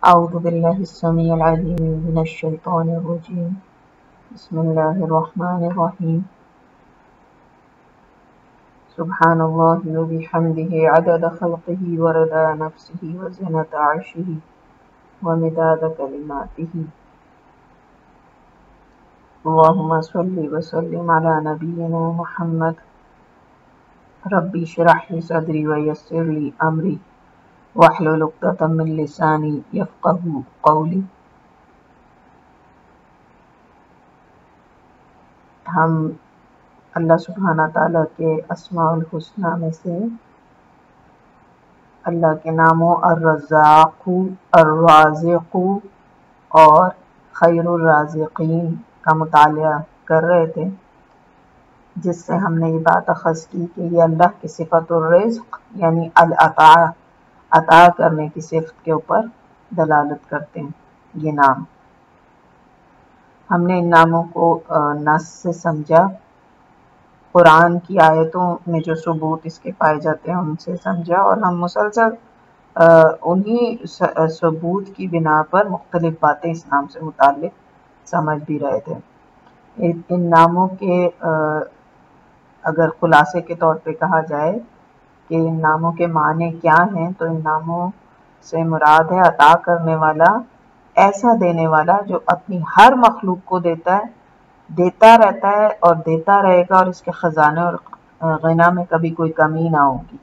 أعوذ بالله السميع العليم من الشيطان الرجيم بسم الله الرحمن الرحيم سبحان الله وبحمده عدد خلقه ورضا نفسه وزنة عرشه ومداد كلماته اللهم صل وسلم على نبينا محمد ربي اشرح لي صدري ويسر لي أمري واحلل عقدة من لساني يفقهوا قولي۔ ہم اللہ سبحانہ تعالیٰ کے اسماء الحسنہ میں سے اللہ کے ناموں الرزاق، الرازق اور خیر الرازقین کا مطالعہ کر رہے تھے، جس سے ہم نے یہ بات اخذ کی کہ یہ اللہ کی صفت الرزق یعنی العطا، عطا کرنے کی صفت کے اوپر دلالت کرتے ہیں یہ نام۔ ہم نے ان ناموں کو نص سے سمجھا، قرآن کی آیتوں میں جو ثبوت اس کے پائے جاتے ہیں ان سے سمجھا، اور ہم مسلسل انہی ثبوت کی بنا پر مختلف باتیں اس نام سے متعلق سمجھ بھی رہے تھے۔ ان ناموں کے اگر خلاصے کے طور پہ کہا جائے کہ ان ناموں کے معنی کیا ہیں، تو ان ناموں سے مراد ہے عطا کرنے والا، ایسا دینے والا جو اپنی ہر مخلوق کو دیتا ہے، دیتا رہتا ہے اور دیتا رہے گا، اور اس کے خزانے اور غنا میں کبھی کوئی کمی نہ ہوگی۔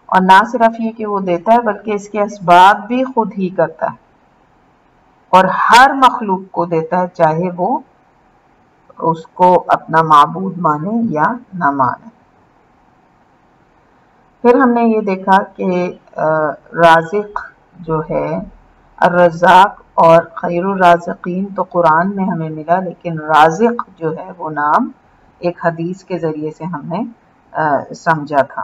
اور نہ صرف یہ کہ وہ دیتا ہے بلکہ اس کے اسباب بھی خود ہی کرتا ہے، اور ہر مخلوق کو دیتا ہے، چاہے وہ اس کو اپنا معبود مانے یا نہ مانے۔ پھر ہم نے یہ دیکھا کہ رازق جو ہے الرزاق اور خیر الرازقین تو قرآن میں ہمیں ملا، لیکن رازق جو ہے وہ نام ایک حدیث کے ذریعے سے ہم نے سمجھا تھا۔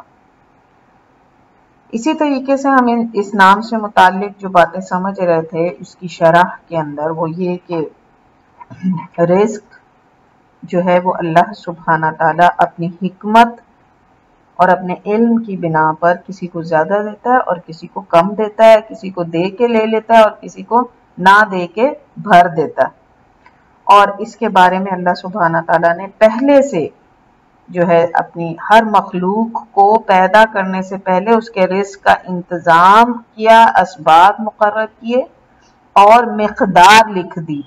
اسی طریقے سے ہم اس نام سے متعلق جو باتیں سمجھ رہے تھے اس کی شرح کے اندر وہ یہ کہ رزق جو ہے وہ اللہ سبحانہ تعالیٰ اپنی حکمت اور اپنے علم کی بنا پر کسی کو زیادہ دیتا ہے اور کسی کو کم دیتا ہے، کسی کو دے کے لے لیتا ہے اور کسی کو نہ دے کے بھر دیتا ہے۔ اور اس کے بارے میں اللہ سبحانہ تعالیٰ نے پہلے سے جو ہے اپنی ہر مخلوق کو پیدا کرنے سے پہلے اس کے رزق کا انتظام کیا، اسباب مقرر کیے اور مقدار لکھ دی۔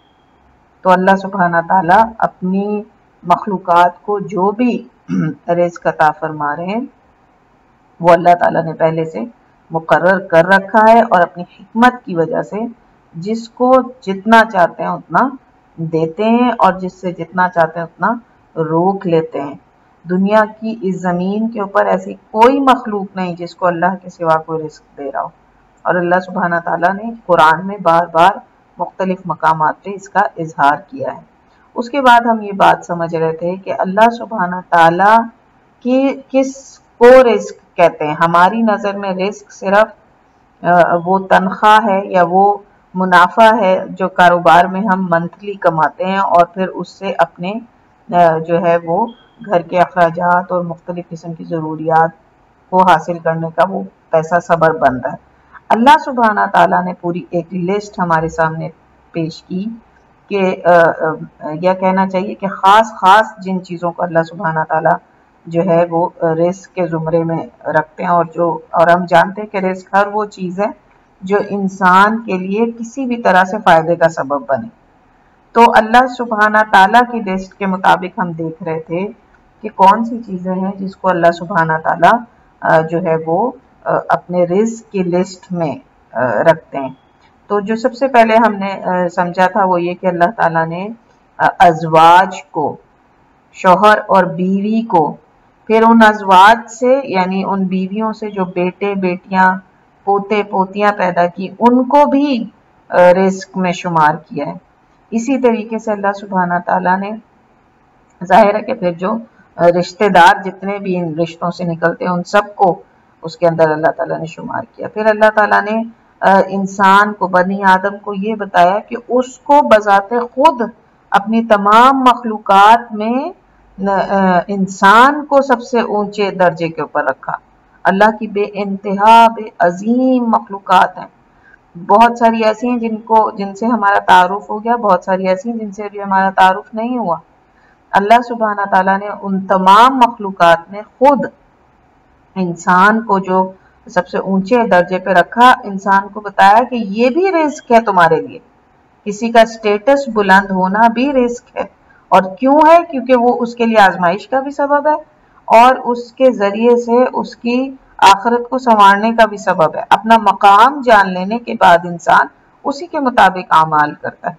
تو اللہ سبحانہ تعالیٰ اپنی مخلوقات کو جو بھی رزق عطا فرما رہے ہیں وہ اللہ تعالیٰ نے پہلے سے مقرر کر رکھا ہے، اور اپنی حکمت کی وجہ سے جس کو جتنا چاہتے ہیں اتنا دیتے ہیں اور جس سے جتنا چاہتے ہیں اتنا روک لیتے ہیں۔ دنیا کی اس زمین کے اوپر ایسی کوئی مخلوق نہیں جس کو اللہ کے سوا کوئی رزق دے رہا ہو، اور اللہ سبحانہ تعالیٰ نے قرآن میں بار بار مختلف مقامات پہ اس کا اظہار کیا ہے۔ اس کے بعد ہم یہ بات سمجھ رہے تھے کہ اللہ سبحانہ تعالیٰ کی کس کو رزق کہتے ہیں۔ ہماری نظر میں رزق صرف وہ تنخواہ ہے یا وہ منافع ہے جو کاروبار میں ہم منتھلی کماتے ہیں اور پھر اس سے اپنے جو ہے وہ گھر کے اخراجات اور مختلف قسم کی ضروریات کو حاصل کرنے کا وہ پیسہ سبب بنتا ہے۔ اللہ سبحانہ تعالیٰ نے پوری ایک لسٹ ہمارے سامنے پیش کی کہ یہ کہنا چاہیے کہ خاص جن چیزوں کو اللہ سبحانہ تعالیٰ جو ہے وہ رزق کے زمرے میں رکھتے ہیں، اور ہم جانتے ہیں کہ رزق ہر وہ چیز ہے جو انسان کے لیے کسی بھی طرح سے فائدے کا سبب بنے۔ تو اللہ سبحانہ تعالیٰ کی لسٹ کے مطابق ہم دیکھ رہے تھے کہ کون سی چیزیں ہیں جس کو اللہ سبحانہ تعالیٰ جو ہے وہ اپنے رزق کی لسٹ میں رکھتے ہیں۔ تو جو سب سے پہلے ہم نے سمجھا تھا وہ یہ کہ اللہ تعالیٰ نے ازواج کو، شوہر اور بیوی کو، پھر ان ازواج سے یعنی ان بیویوں سے جو بیٹے بیٹیاں پوتے پوتیاں پیدا کی ان کو بھی رزق میں شمار کیا ہے۔ اسی طریقے سے اللہ سبحانہ تعالیٰ نے ظاہر ہے کہ پھر جو رشتہ دار جتنے بھی ان رشتوں سے نکلتے ہیں ان سب کو اس کے اندر اللہ تعالیٰ نے شمار کیا۔ پھر اللہ تعالیٰ نے انسان کو، بنی آدم کو یہ بتایا کہ اس کو بذات خود اپنی تمام مخلوقات میں انسان کو سب سے اونچے درجے کے اوپر رکھا۔ اللہ کی بے انتہا بے عظیم مخلوقات ہیں، بہت ساری ایسی ہیں جن سے ہمارا تعارف ہو گیا، بہت ساری ایسی ہیں جن سے ابھی ہمارا تعارف نہیں ہوا۔ اللہ سبحانہ تعالیٰ نے ان تمام مخلوقات میں خود انسان کو جو سب سے اونچے درجے پہ رکھا، انسان کو بتایا کہ یہ بھی رزق ہے تمہارے لیے، کسی کا سٹیٹس بلند ہونا بھی رزق ہے۔ اور کیوں ہے؟ کیونکہ وہ اس کے لیے آزمائش کا بھی سبب ہے، اور اس کے ذریعے سے اس کی آخرت کو سنوارنے کا بھی سبب ہے۔ اپنا مقام جان لینے کے بعد انسان اسی کے مطابق اعمال کرتا ہے۔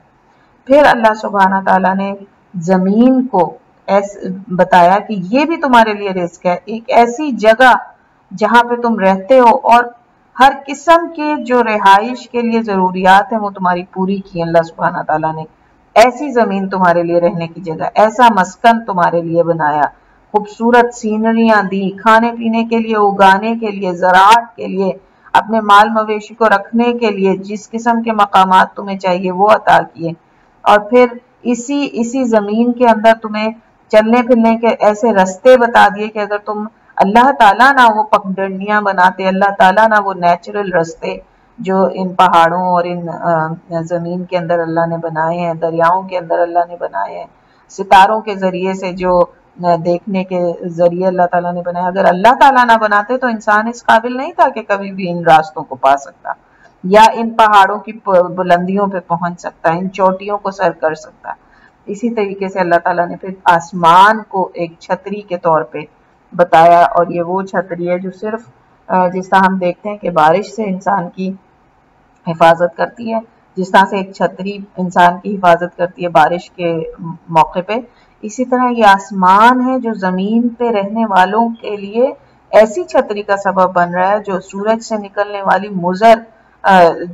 پھر اللہ سبحانہ تعالیٰ نے زمین کو بتایا کہ یہ بھی تمہارے لیے رزق ہے، ایک ایسی جگہ جہاں پہ تم رہتے ہو، اور ہر قسم کے جو رہائش کے لیے ضروریات ہیں وہ تمہاری پوری کی اللہ سبحانہ تعالیٰ نے۔ ایسی زمین تمہارے لیے رہنے کی جگہ، ایسا مسکن تمہارے لیے بنایا، خوبصورت سینریاں دی، کھانے پینے کے لیے، اگانے کے لیے، زراعت کے لیے، اپنے مال مویشی کو رکھنے کے لیے جس قسم کے مقامات تمہیں چاہیے وہ عطا کیے، اور پھر اسی زمین کے اندر تمہیں چلنے پھرنے کے ایسے رستے بتا دیے کہ اگر تم اللہ تعالیٰ نہ وہ پگڈنڈیاں بناتے، اللہ تعالیٰ نہ وہ نیچرل رستے جو ان پہاڑوں اور ان زمین کے اندر اللہ نے بنائے ہیں، دریاؤں کے اندر اللہ نے بنائے ہیں، ستاروں کے ذریعے سے جو دیکھنے کے ذریعے اللہ تعالیٰ نے بنایا، اگر اللہ تعالیٰ نہ بناتے تو انسان اس قابل نہیں تھا کہ کبھی بھی ان راستوں کو پا سکتا، یا ان پہاڑوں کی بلندیوں پہ پہنچ سکتا، ان چوٹیوں کو سر کر سکتا۔ اسی طریقے سے اللہ تعالیٰ نے پھر آسمان کو ایک چھتری کے طور پہ بتایا، اور یہ وہ چھتری ہے جو صرف جس طرح ہم دیکھتے ہیں کہ بارش سے انسان کی حفاظت کرتی ہے، جس طرح سے ایک چھتری انسان کی حفاظت کرتی ہے بارش کے موقع پہ، اسی طرح یہ آسمان ہے جو زمین پہ رہنے والوں کے لیے ایسی چھتری کا سبب بن رہا ہے جو سورج سے نکلنے والی مضر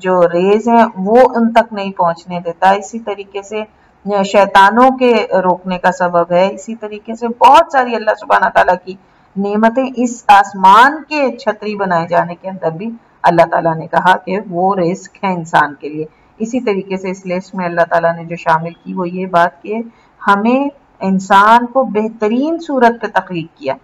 جو ریز ہیں وہ ان تک نہیں پہنچنے دیتا۔ اسی طریقے سے شیطانوں کے روکنے کا سبب ہے، اسی طریقے سے بہت ساری اللہ سبحانہ تعالیٰ کی نعمتیں اس آسمان کے چھتری بنائے جانے کے اندر بھی اللہ تعالیٰ نے کہا کہ وہ رزق ہے انسان کے لیے۔ اسی طریقے سے اس لسٹ میں اللہ تعالیٰ نے جو شامل کی وہ یہ بات کہ ہمیں انسان کو بہترین صورت پہ تخلیق کیا،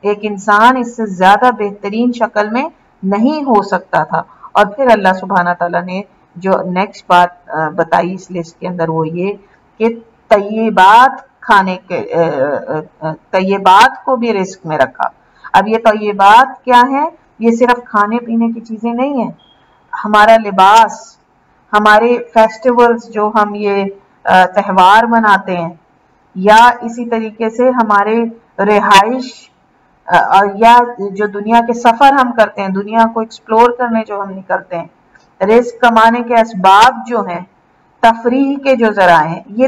ایک انسان اس سے زیادہ بہترین شکل میں نہیں ہو سکتا تھا۔ اور پھر اللہ سبحانہ تعالیٰ نے جو نیکسٹ بات بتائی اس لسٹ کے اندر وہ یہ کہ طیبات کھانے کے طیبات کو بھی رزق میں رکھا۔ اب یہ طیبات کیا ہے؟ یہ صرف کھانے پینے کی چیزیں نہیں ہیں، ہمارا لباس، ہمارے فیسٹیولز جو ہم یہ تہوار مناتے ہیں، یا اسی طریقے سے ہمارے رہائش، یا جو دنیا کے سفر ہم کرتے ہیں، دنیا کو ایکسپلور کرنے جو ہم نکلتے ہیں، رزق کمانے کے اسباب جو ہیں، تفریح کے جو ذرائع ہیں، یہ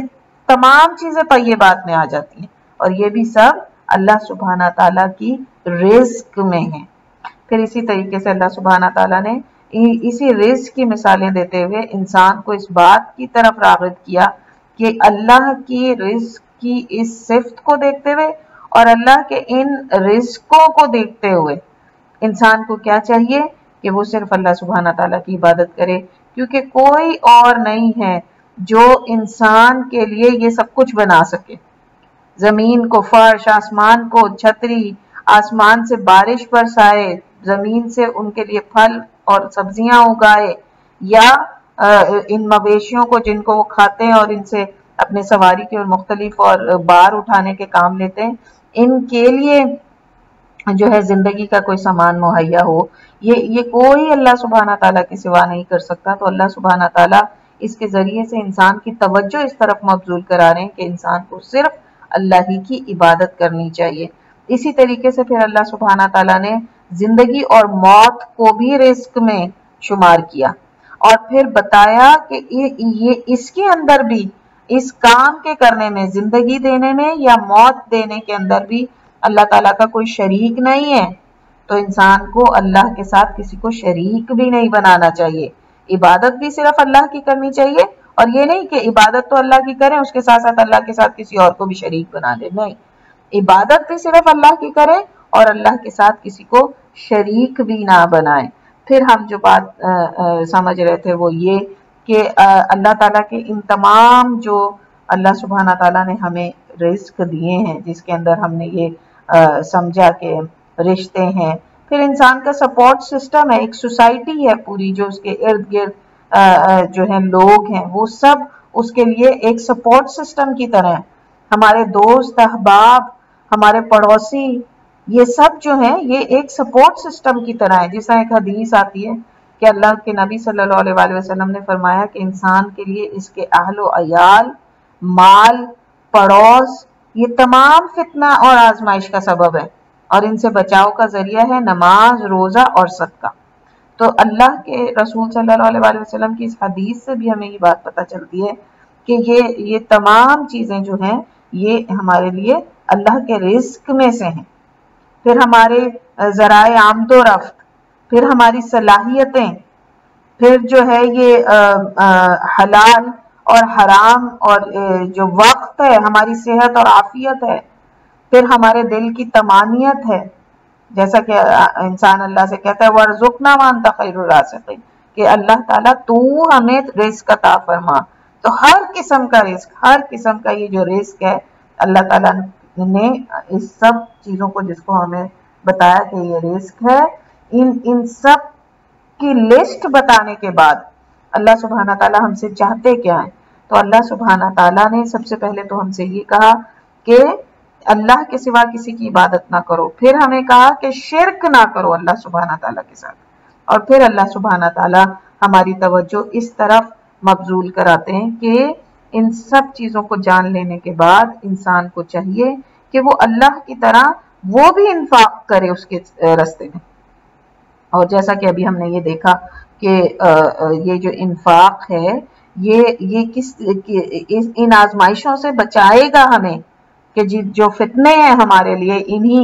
تمام چیزیں طیبات میں آ جاتی ہیں، اور یہ بھی سب اللہ سبحانہ تعالیٰ کی رزق میں ہیں۔ پھر اسی طریقے سے اللہ سبحانہ تعالیٰ نے اسی رزق کی مثالیں دیتے ہوئے انسان کو اس بات کی طرف راغب کیا کہ اللہ کی رزق کی اس صفت کو دیکھتے ہوئے اور اللہ کے ان رزقوں کو دیکھتے ہوئے انسان کو کیا چاہیے کہ وہ صرف اللہ سبحانہ تعالیٰ کی عبادت کرے، کیونکہ کوئی اور نہیں ہے جو انسان کے لیے یہ سب کچھ بنا سکے، زمین کو فرش، آسمان کو چھتری، آسمان سے بارش برسائے، زمین سے ان کے لیے پھل اور سبزیاں اگائے، یا ان مویشیوں کو جن کو وہ کھاتے ہیں اور ان سے اپنے سواری کے اور مختلف اور بار اٹھانے کے کام لیتے ہیں، ان کے لیے جو ہے زندگی کا کوئی سامان مہیا ہو، یہ کوئی اللہ سبحانہ تعالیٰ کے سوا نہیں کر سکتا۔ تو اللہ سبحانہ تعالیٰ اس کے ذریعے سے انسان کی توجہ اس طرف مبذول کرا رہے ہیں کہ انسان کو صرف اللہ ہی کی عبادت کرنی چاہیے۔ اسی طریقے سے پھر اللہ سبحانہ تعالیٰ نے زندگی اور موت کو بھی رزق میں شمار کیا، اور پھر بتایا کہ یہ اس کے اندر بھی، اس کام کے کرنے میں، زندگی دینے میں یا موت دینے کے اندر بھی اللہ تعالیٰ کا کوئی شریک نہیں ہے، تو انسان کو اللہ کے ساتھ کسی کو شریک بھی نہیں بنانا چاہیے۔ عبادت بھی صرف اللہ کی کرنی چاہیے، اور یہ نہیں کہ عبادت تو اللہ کی کریں اس کے ساتھ ساتھ اللہ کے ساتھ کسی اور کو بھی شریک بنا دے، نہیں، عبادت بھی صرف اللہ کی کریں اور اللہ کے ساتھ کسی کو شریک بھی نہ بنائیں۔ پھر ہم جو بات سمجھ رہے تھے وہ یہ کہ اللہ تعالیٰ کے ان تمام جو اللہ سبحانہ تعالیٰ نے ہمیں رزق دیے ہیں، جس کے اندر ہم نے یہ سمجھا کہ رشتے ہیں، پھر انسان کا سپورٹ سسٹم ہے، ایک سوسائٹی ہے پوری جو اس کے ارد گرد جو ہیں لوگ ہیں وہ سب اس کے لیے ایک سپورٹ سسٹم کی طرح ہیں. ہمارے دوست احباب، ہمارے پڑوسی، یہ سب جو ہیں یہ ایک سپورٹ سسٹم کی طرح ہے. جس طرح ایک حدیث آتی ہے کہ اللہ کے نبی صلی اللہ علیہ وآلہ وسلم نے فرمایا کہ انسان کے لیے اس کے اہل و عیال، مال، پڑوس، یہ تمام فتنہ اور آزمائش کا سبب ہے، اور ان سے بچاؤ کا ذریعہ ہے نماز، روزہ اور صدقہ. تو اللہ کے رسول صلی اللہ علیہ وآلہ وسلم کی اس حدیث سے بھی ہمیں یہ بات پتہ چلتی ہے کہ یہ تمام چیزیں جو ہیں یہ ہمارے لیے اللہ کے رزق میں سے ہیں. پھر ہمارے ذرائع آمد و رفت، پھر ہماری صلاحیتیں، پھر جو ہے یہ حلال اور حرام، اور جو وقت ہے، ہماری صحت اور عافیت ہے، پھر ہمارے دل کی طمانینت ہے. جیسا کہ انسان اللہ سے کہتا ہے وَارْزُقْنَا وَأَنْتَ خَيْرُ الرَّازِقِينَ، کہ اللہ تعالیٰ تو ہمیں رزق عطا فرما. تو ہر قسم کا رزق، ہر قسم کا یہ جو رزق ہے اللہ تعالیٰ نے اس سب چیزوں کو جس کو ہمیں بتایا کہ یہ رزق ہے، ان سب کی لسٹ بتانے کے بعد اللہ سبحانہ تعالیٰ ہم سے چاہتے کیا ہیں. تو اللہ سبحانہ تعالیٰ نے سب سے پہلے تو ہم سے یہ کہا کہ اللہ کے سوا کسی کی عبادت نہ کرو. پھر ہمیں کہا کہ شرک نہ کرو اللہ سبحانہ تعالیٰ کے ساتھ. اور پھر اللہ سبحانہ تعالیٰ ہماری توجہ اس طرف مبذول کراتے ہیں کہ ان سب چیزوں کو جان لینے کے بعد انسان کو چاہیے کہ وہ اللہ کی طرح وہ بھی انفاق کرے اس کے راستے میں. اور جیسا کہ ابھی ہم نے یہ دیکھا کہ یہ جو انفاق ہے یہ ان آزمائشوں سے بچائے گا ہمیں، کہ جو فتنے ہیں ہمارے لیے انہی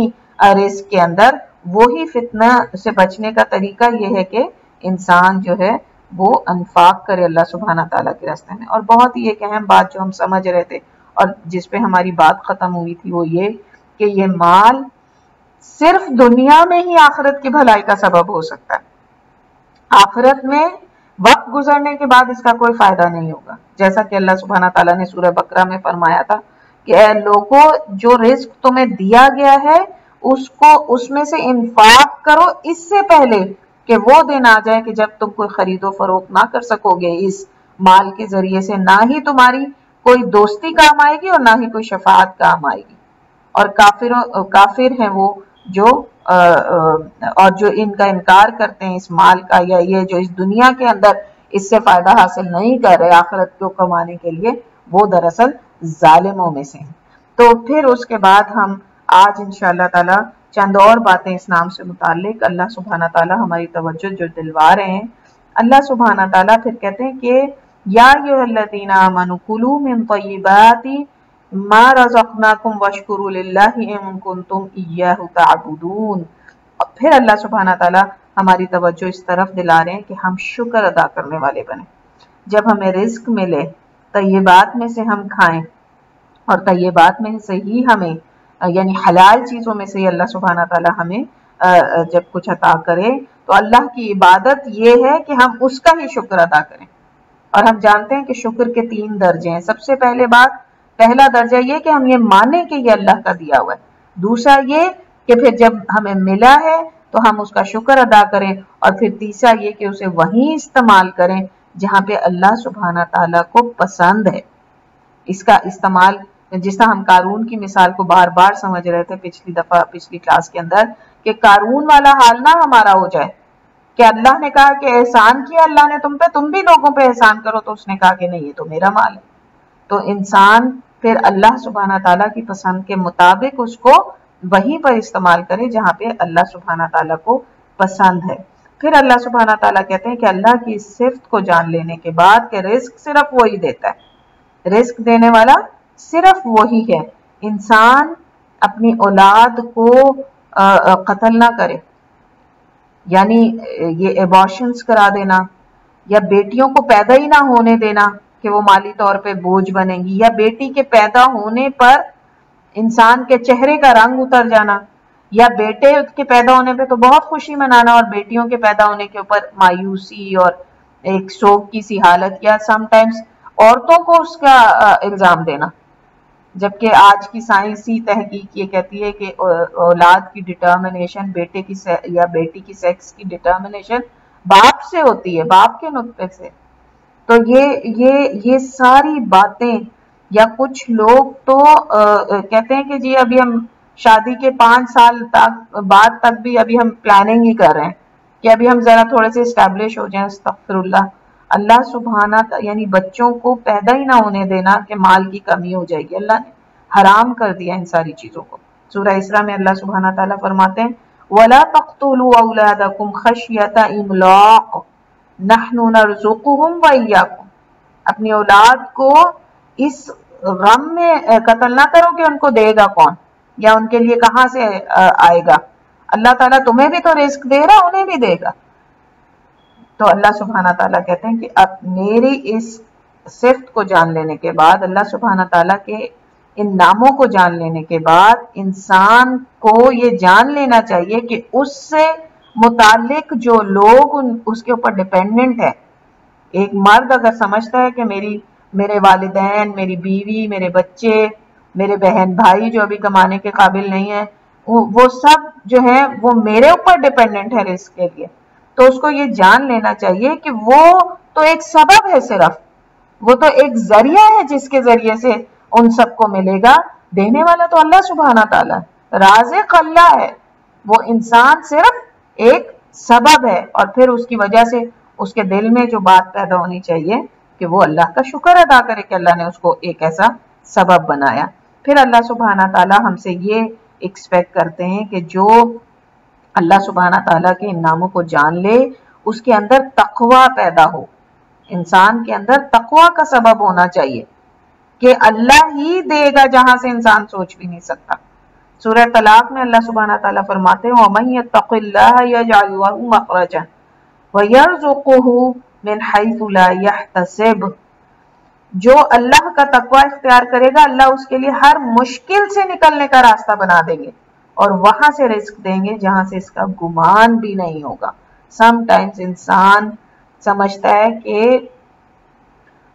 رزق کے اندر، وہی فتنہ سے بچنے کا طریقہ یہ ہے کہ انسان جو ہے وہ انفاق کرے اللہ سبحانہ تعالیٰ کے راستے میں. اور بہت ہی ایک اہم بات جو ہم سمجھ رہے تھے اور جس پہ ہماری بات ختم ہوئی تھی وہ یہ کہ یہ مال صرف دنیا میں ہی آخرت کی بھلائی کا سبب ہو سکتا ہے. آخرت میں وقت گزرنے کے بعد اس کا کوئی فائدہ نہیں ہوگا. جیسا کہ اللہ سبحانہ تعالیٰ نے سورہ بقرہ میں فرمایا تھا کہ اے لوگوں، جو رزق تمہیں دیا گیا ہے اس میں سے انفاق کرو اس سے پہلے کہ وہ دن آ جائے کہ جب تم کوئی خرید و فروخت نہ کر سکو گے اس مال کے ذریعے سے، نہ ہی تمہاری کوئی دوستی کام آئے گی اور نہ ہی کوئی شفاعت کام آئے گی. اور کافر ہیں وہ جو اور جو ان کا انکار کرتے ہیں اس مال کا، یا یہ جو اس دنیا کے اندر اس سے فائدہ حاصل نہیں کر رہے آخرت کو کمانے کے لیے، وہ دراصل ظالموں میں سے ہیں. تو پھر اس کے بعد ہم آج انشاءاللہ تعالی چند اور باتیں اس نام سے متعلق اللہ سبحانہ تعالیٰ ہماری توجہ جو دلوا رہے ہیں. اللہ سبحانہ تعالیٰ پھر کہتے ہیں کہ یا ایھا الذین آمنوا کلوا من طیبات ما رزقناکم واشکروا للہ ان کنتم ایاہ تعبدون. پھر اللہ سبحانہ تعالیٰ ہماری توجہ اس طرف دلا رہے ہیں کہ ہم شکر ادا کرنے والے بنیں. جب ہمیں رزق ملے، طیبات میں سے ہم کھائیں، اور طیبات میں سے ہی ہمیں یعنی حلال چیزوں میں سے ہی اللہ سبحانہ تعالیٰ ہمیں جب کچھ عطا کرے تو اللہ کی عبادت یہ ہے کہ ہم اس کا ہی شکر ادا کریں. اور ہم جانتے ہیں کہ شکر کے 3 درجے ہیں. سب سے پہلا درجہ یہ کہ ہم یہ مانیں کہ یہ اللہ کا دیا ہوا ہے. دوسرا یہ کہ پھر جب ہمیں ملا ہے تو ہم اس کا شکر ادا کریں. اور پھر تیسرا یہ کہ اسے وہیں استعمال کریں جہاں پہ اللہ سبحانہ تعالیٰ کو پسند ہے. اس کا استعمال جس طرح ہم قارون کی مثال کو بار بار سمجھ رہے تھے پچھلی کلاس کے اندر، کہ قارون والا حال نہ ہمارا ہو جائے کہ اللہ نے کہا کہ احسان کیا اللہ نے تم پہ، تم بھی لوگوں پہ احسان کرو، تو اس نے کہا کہ نہیں یہ تو میرا مال ہے. تو انسان پھر اللہ سبحانہ تعالیٰ کی پسند کے مطابق اس کو وہیں پر استعمال کرے جہاں پہ اللہ سبحانہ تعالیٰ کو پسند ہے. پھر اللہ سبحانہ تعالیٰ کہتے ہیں کہ اللہ کی اس صفت کو جان لینے کے بعد کہ رزق صرف وہی دیتا ہے، رزق دینے والا صرف وہی ہے. انسان اپنی اولاد کو قتل نہ کرے، یعنی یہ ایبارشنز کرا دینا، یا بیٹیوں کو پیدا ہی نہ ہونے دینا کہ وہ مالی طور پہ بوجھ بنے گی، یا بیٹی کے پیدا ہونے پر انسان کے چہرے کا رنگ اتر جانا، یا بیٹے کے پیدا ہونے پہ تو بہت خوشی منانا اور بیٹیوں کے پیدا ہونے کے اوپر مایوسی اور ایک شوق کی سی حالت، یا سم ٹائمز عورتوں کو اس کا الزام دینا. جبکہ آج کی سائنسی تحقیق یہ کہتی ہے کہ اولاد کی ڈٹرمنیشن بیٹے کی یا بیٹی کی سیکس کی ڈٹرمنیشن باپ سے ہوتی ہے، باپ کے نطفے سے. تو یہ ساری باتیں، یا کچھ لوگ تو کہتے ہیں کہ جی ابھی ہم شادی کے 5 سال بعد تک بھی ابھی ہم پلاننگ ہی کر رہے ہیں کہ ابھی ہم ذرا تھوڑے سے اسٹیبلش ہو جائیں. استغفر اللہ. اللہ سبحانہ یعنی بچوں کو پیدا ہی نہ ہونے دینا کہ مال کی کمی ہو جائے گی. اللہ نے حرام کر دیا ان ساری چیزوں کو. سورہ اسراء میں اللہ سبحانہ تعالیٰ فرماتے ہیں وَلَا تَقْتُلُوا أَوْلَادَكُمْ خَشْيَةَ إِمْلَاقٍ نَحْنُ نَرْزُقُهُمْ وَإِيَّاكُمْ. اپنی اولاد کو اس غم میں قتل نہ کرو کہ ان کو دے گا کون یا ان کے لیے کہاں سے آئے گا. اللہ تعالیٰ تمہیں بھی تو رزق دے رہا، انہیں بھی دے گا. تو اللہ سبحانہ تعالیٰ کہتے ہیں کہ اب میری اس صفت کو جان لینے کے بعد، اللہ سبحانہ تعالیٰ کے ان ناموں کو جان لینے کے بعد، انسان کو یہ جان لینا چاہیے کہ اس سے متعلق جو لوگ اس کے اوپر ڈیپینڈنٹ ہے. ایک مرد اگر سمجھتا ہے کہ میرے والدین، میری بیوی، میرے بچے، میرے بہن بھائی جو ابھی کمانے کے قابل نہیں ہیں، وہ سب جو ہیں وہ میرے اوپر ڈیپینڈنٹ ہے رزق کے لیے، تو اس کو یہ جان لینا چاہیے کہ وہ تو ایک سبب ہے، صرف وہ تو ایک ذریعہ ہے جس کے ذریعے سے ان سب کو ملے گا. دینے والا تو اللہ سبحانہ تعالیٰ، رازق اللہ ہے. وہ انسان صرف ایک سبب ہے، اور پھر اس کی وجہ سے اس کے دل میں جو بات پیدا ہونی چاہیے کہ وہ اللہ کا شکر ادا کرے کہ اللہ نے اس کو ایک ایسا سبب بنایا. پھر اللہ سبحانہ تعالیٰ ہم سے یہ ایکسپیکٹ کرتے ہیں کہ جو اللہ سبحانہ تعالیٰ کے ان ناموں کو جان لے، اس کے اندر تقوی پیدا ہو. انسان کے اندر تقوی کا سبب ہونا چاہیے کہ اللہ ہی دے گا جہاں سے انسان سوچ بھی نہیں سکتا. سورہ طلاق میں اللہ سبحانہ تعالیٰ فرماتے ہیں وَمَن يَتَّقِ اللَّهَ يَجْعَلْ لَهُ مَخْرَجًا وَيَرْزُقْهُ مِنْ حَيْثُ لَا يَحْتَسِبُ. جو اللہ کا تقوی اختیار کرے گا، اللہ اس کے لیے ہر مشکل سے نکلنے کا راستہ بنا دیں گے اور وہاں سے رزق دیں گے جہاں سے اس کا گمان بھی نہیں ہوگا. سم ٹائمز انسان سمجھتا ہے کہ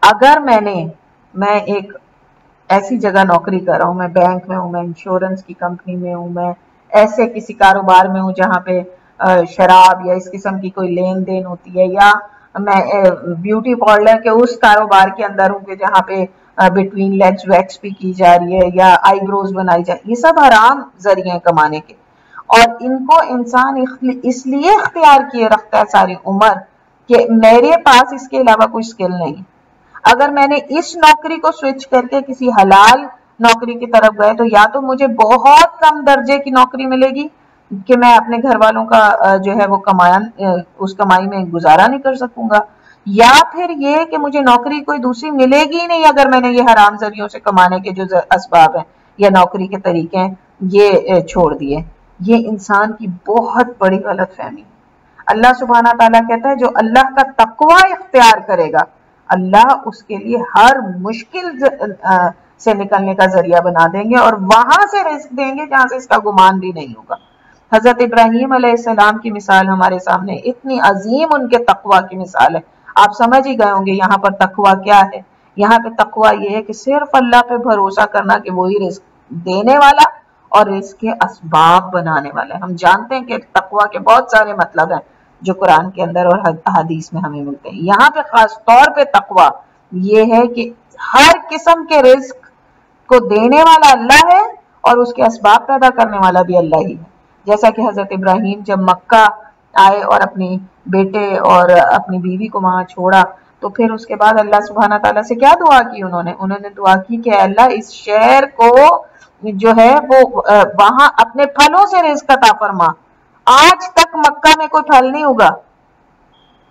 اگر میں ایک ایسی جگہ نوکری کر رہا ہوں، میں بینک میں ہوں، میں انشورنس کی کمپنی میں ہوں، میں ایسے کسی کاروبار میں ہوں جہاں پہ شراب یا اس قسم کی کوئی لین دین ہوتی ہے، یا میں بیوٹی پارلر کے اس کاروبار کے اندر ہوں کہ جہاں پہ بٹوین لیگز ویکس بھی کی جا رہی ہے یا آئی بروز بنائی جا رہی ہے. یہ سب حرام ذریعے ہیں کمانے کے، اور ان کو انسان اس لیے اختیار کیے رکھتا ہے ساری عمر کہ میرے پاس اس کے علاوہ کوئی اسکل نہیں. اگر میں نے اس نوکری کو سوئچ کر کے کسی حلال نوکری کی طرف گئے تو یا تو مجھے بہت کم درجے کی نوکری ملے گی کہ میں اپنے گھر والوں کا جو ہے وہ اس کمائی میں گزارا نہیں کر سکوں گا، یا پھر یہ کہ مجھے نوکری کوئی دوسری ملے گی نہیں اگر میں نے یہ حرام ذریعوں سے کمانے کے جو اسباب ہیں یا نوکری کے طریقے ہیں یہ چھوڑ دیے. یہ انسان کی بہت بڑی غلط فہمی. اللہ سبحانہ تعالیٰ کہتا ہے جو اللہ کا تقوی اختیار کرے گا، اللہ اس کے لیے ہر مشکل سے نکلنے کا ذریعہ بنا دیں گے اور وہاں سے رزق دیں گے جہاں سے اس کا گمان بھی نہیں ہوگا. حضرت ابراہیم علیہ السلام کی مثال ہمارے سامنے اتنی عظیم ان کے تقوی کی مثال ہے. آپ سمجھ ہی گئے ہوں گے یہاں پر تقوی کیا ہے. یہاں پہ تقوی یہ ہے کہ صرف اللہ پہ بھروسہ کرنا کہ وہی رزق دینے والا اور رزق کے اسباب بنانے والا ہے. ہم جانتے ہیں کہ تقوی کے بہت سارے مطلب ہیں جو قرآن کے اندر اور حدیث میں ہمیں ملتے ہیں. یہاں پہ خاص طور پہ تقوی یہ ہے کہ ہر قسم کے رزق کو دینے والا اللہ ہے اور اس کے اسباب پیدا کرنے والا بھی اللہ ہی ہے. جیسا کہ حضرت ابراہیم جب مکہ آئے اور اپنی بیٹے اور اپنی بیوی کو وہاں چھوڑا تو پھر اس کے بعد اللہ سبحانہ تعالیٰ سے کیا دعا کی انہوں نے دعا کی کہ اللہ اس شہر کو جو ہے وہ وہاں اپنے پھلوں سے رزق عطا فرما. آج تک مکہ میں کوئی پھل نہیں ہوگا،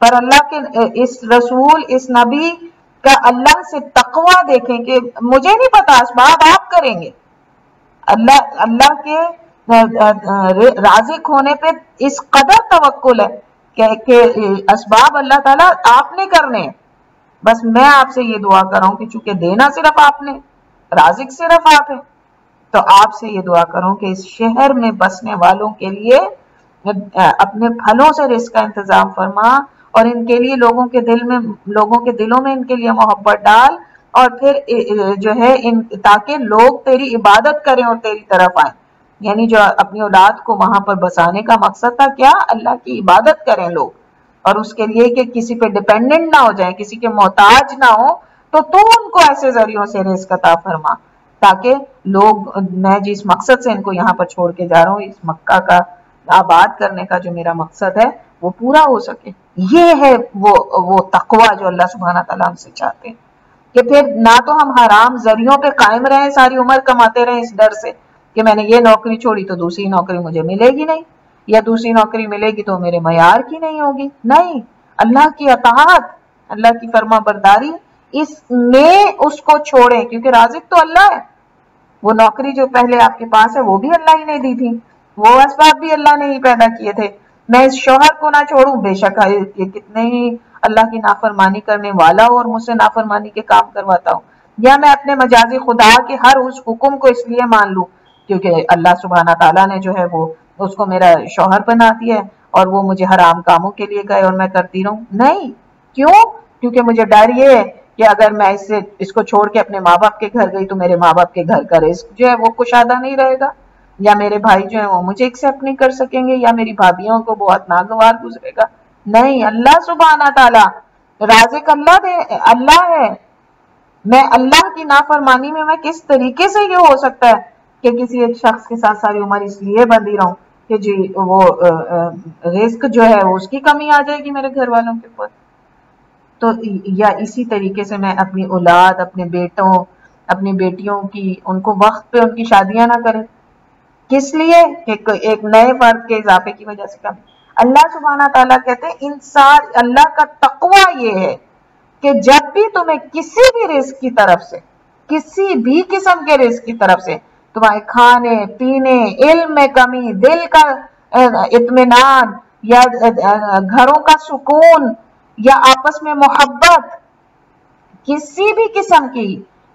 پر اللہ کے اس رسول اس نبی کا اللہ سے تقوی دیکھیں کہ مجھے نہیں پتا اسباب آپ کریں گے. اللہ کے رازق ہونے پہ اس قدر توکل ہے کہ اسباب اللہ تعالیٰ آپ نے کرنے. بس میں آپ سے یہ دعا کر رہا ہوں کہ چونکہ دینا صرف آپ نے، رازق صرف آپ ہیں، تو آپ سے یہ دعا کروں کہ اس شہر میں بسنے والوں کے لیے اپنے پھلوں سے رزق کا انتظام فرما اور ان کے لیے لوگوں کے دلوں میں ان کے لیے محبت ڈال، اور پھر جو ہے تاکہ لوگ تیری عبادت کریں اور تیری طرف آئیں. یعنی جو اپنی اولاد کو وہاں پر بسانے کا مقصد تھا کیا؟ اللہ کی عبادت کریں لوگ. اور اس کے لیے کہ کسی پہ ڈیپینڈنٹ نہ ہو جائیں، کسی کے محتاج نہ ہو، تو ان کو ایسے ذریعوں سے رزق عطا فرما تاکہ لوگ، میں جس مقصد سے ان کو یہاں پر چھوڑ کے جا رہا ہوں، اس مکہ کا آباد کرنے کا جو میرا مقصد ہے وہ پورا ہو سکے۔ یہ ہے وہ تقوی جو اللہ سبحانہ تعالیٰ ہم سے چاہتے ہیں، کہ پھر نہ تو ہم حرام ذریعوں پہ قائم رہیں، ساری عمر کماتے رہیں اس ڈر سے کہ میں نے یہ نوکری چھوڑی تو دوسری نوکری مجھے ملے گی نہیں، یا دوسری نوکری ملے گی تو میرے معیار کی نہیں ہوگی۔ نہیں، اللہ کی اطاعت، اللہ کی فرما برداری، اس میں اس کو چھوڑیں، کیونکہ رازق تو اللہ ہے۔ وہ نوکری جو پہلے آپ کے پاس ہے وہ بھی اللہ ہی نے دی تھی، وہ اسباب بھی اللہ نے ہی پیدا کیے تھے۔ میں اس شوہر کو نہ چھوڑوں، بے شک یہ کتنے ہی اللہ کی نافرمانی کرنے والا ہو اور مجھ سے نافرمانی کے کام کرواتا ہوں، یا میں اپنے مجازی خدا کے ہر اس حکم کو اس لیے مان لوں کیونکہ اللہ سبحانہ تعالیٰ نے جو ہے وہ اس کو میرا شوہر بنا دیا ہے اور وہ مجھے حرام کاموں کے لیے گئے اور میں کرتی رہوں۔ نہیں، کیوں؟ کیونکہ مجھے ڈر یہ ہے کہ اگر میں اس کو چھوڑ کے اپنے ماں باپ کے گھر گئی تو میرے ماں باپ کے گھر کا رزق جو ہے وہ کشادہ نہیں رہے گا، یا میرے بھائی جو ہیں وہ مجھے ایکسپٹ نہیں کر سکیں گے، یا میری بھابھیوں کو بہت ناگوار گزرے گا۔ نہیں، اللہ سبحانہ تعالیٰ رازق اللہ ہے۔ میں اللہ کی نافرمانی میں کس طریقے سے یہ ہو سکتا ہے کہ کسی ایک شخص کے ساتھ ساری عمر اس لیے بندھی رہوں کہ جی وہ رزق جو ہے اس کی کمی آ جائے گی میرے گھر والوں کے اوپر۔ تو یا اسی طریقے سے میں اپنی اولاد، اپنے بیٹوں، اپنی بیٹیوں کی، ان کو وقت پہ ان کی شادیاں نہ کریں، کس لیے؟ ایک نئے فرد کے اضافے کی وجہ سے کمی۔ اللہ سبحانہ تعالیٰ کہتے ہیں انسان، اللہ کا تقوی یہ ہے کہ جب بھی تمہیں کسی بھی رزق کی طرف سے، کسی بھی قسم کے رزق کی طرف سے، تمہارے کھانے پینے، علم میں کمی، دل کا اطمینان، یا گھروں کا سکون، یا آپس میں محبت، کسی بھی قسم کی،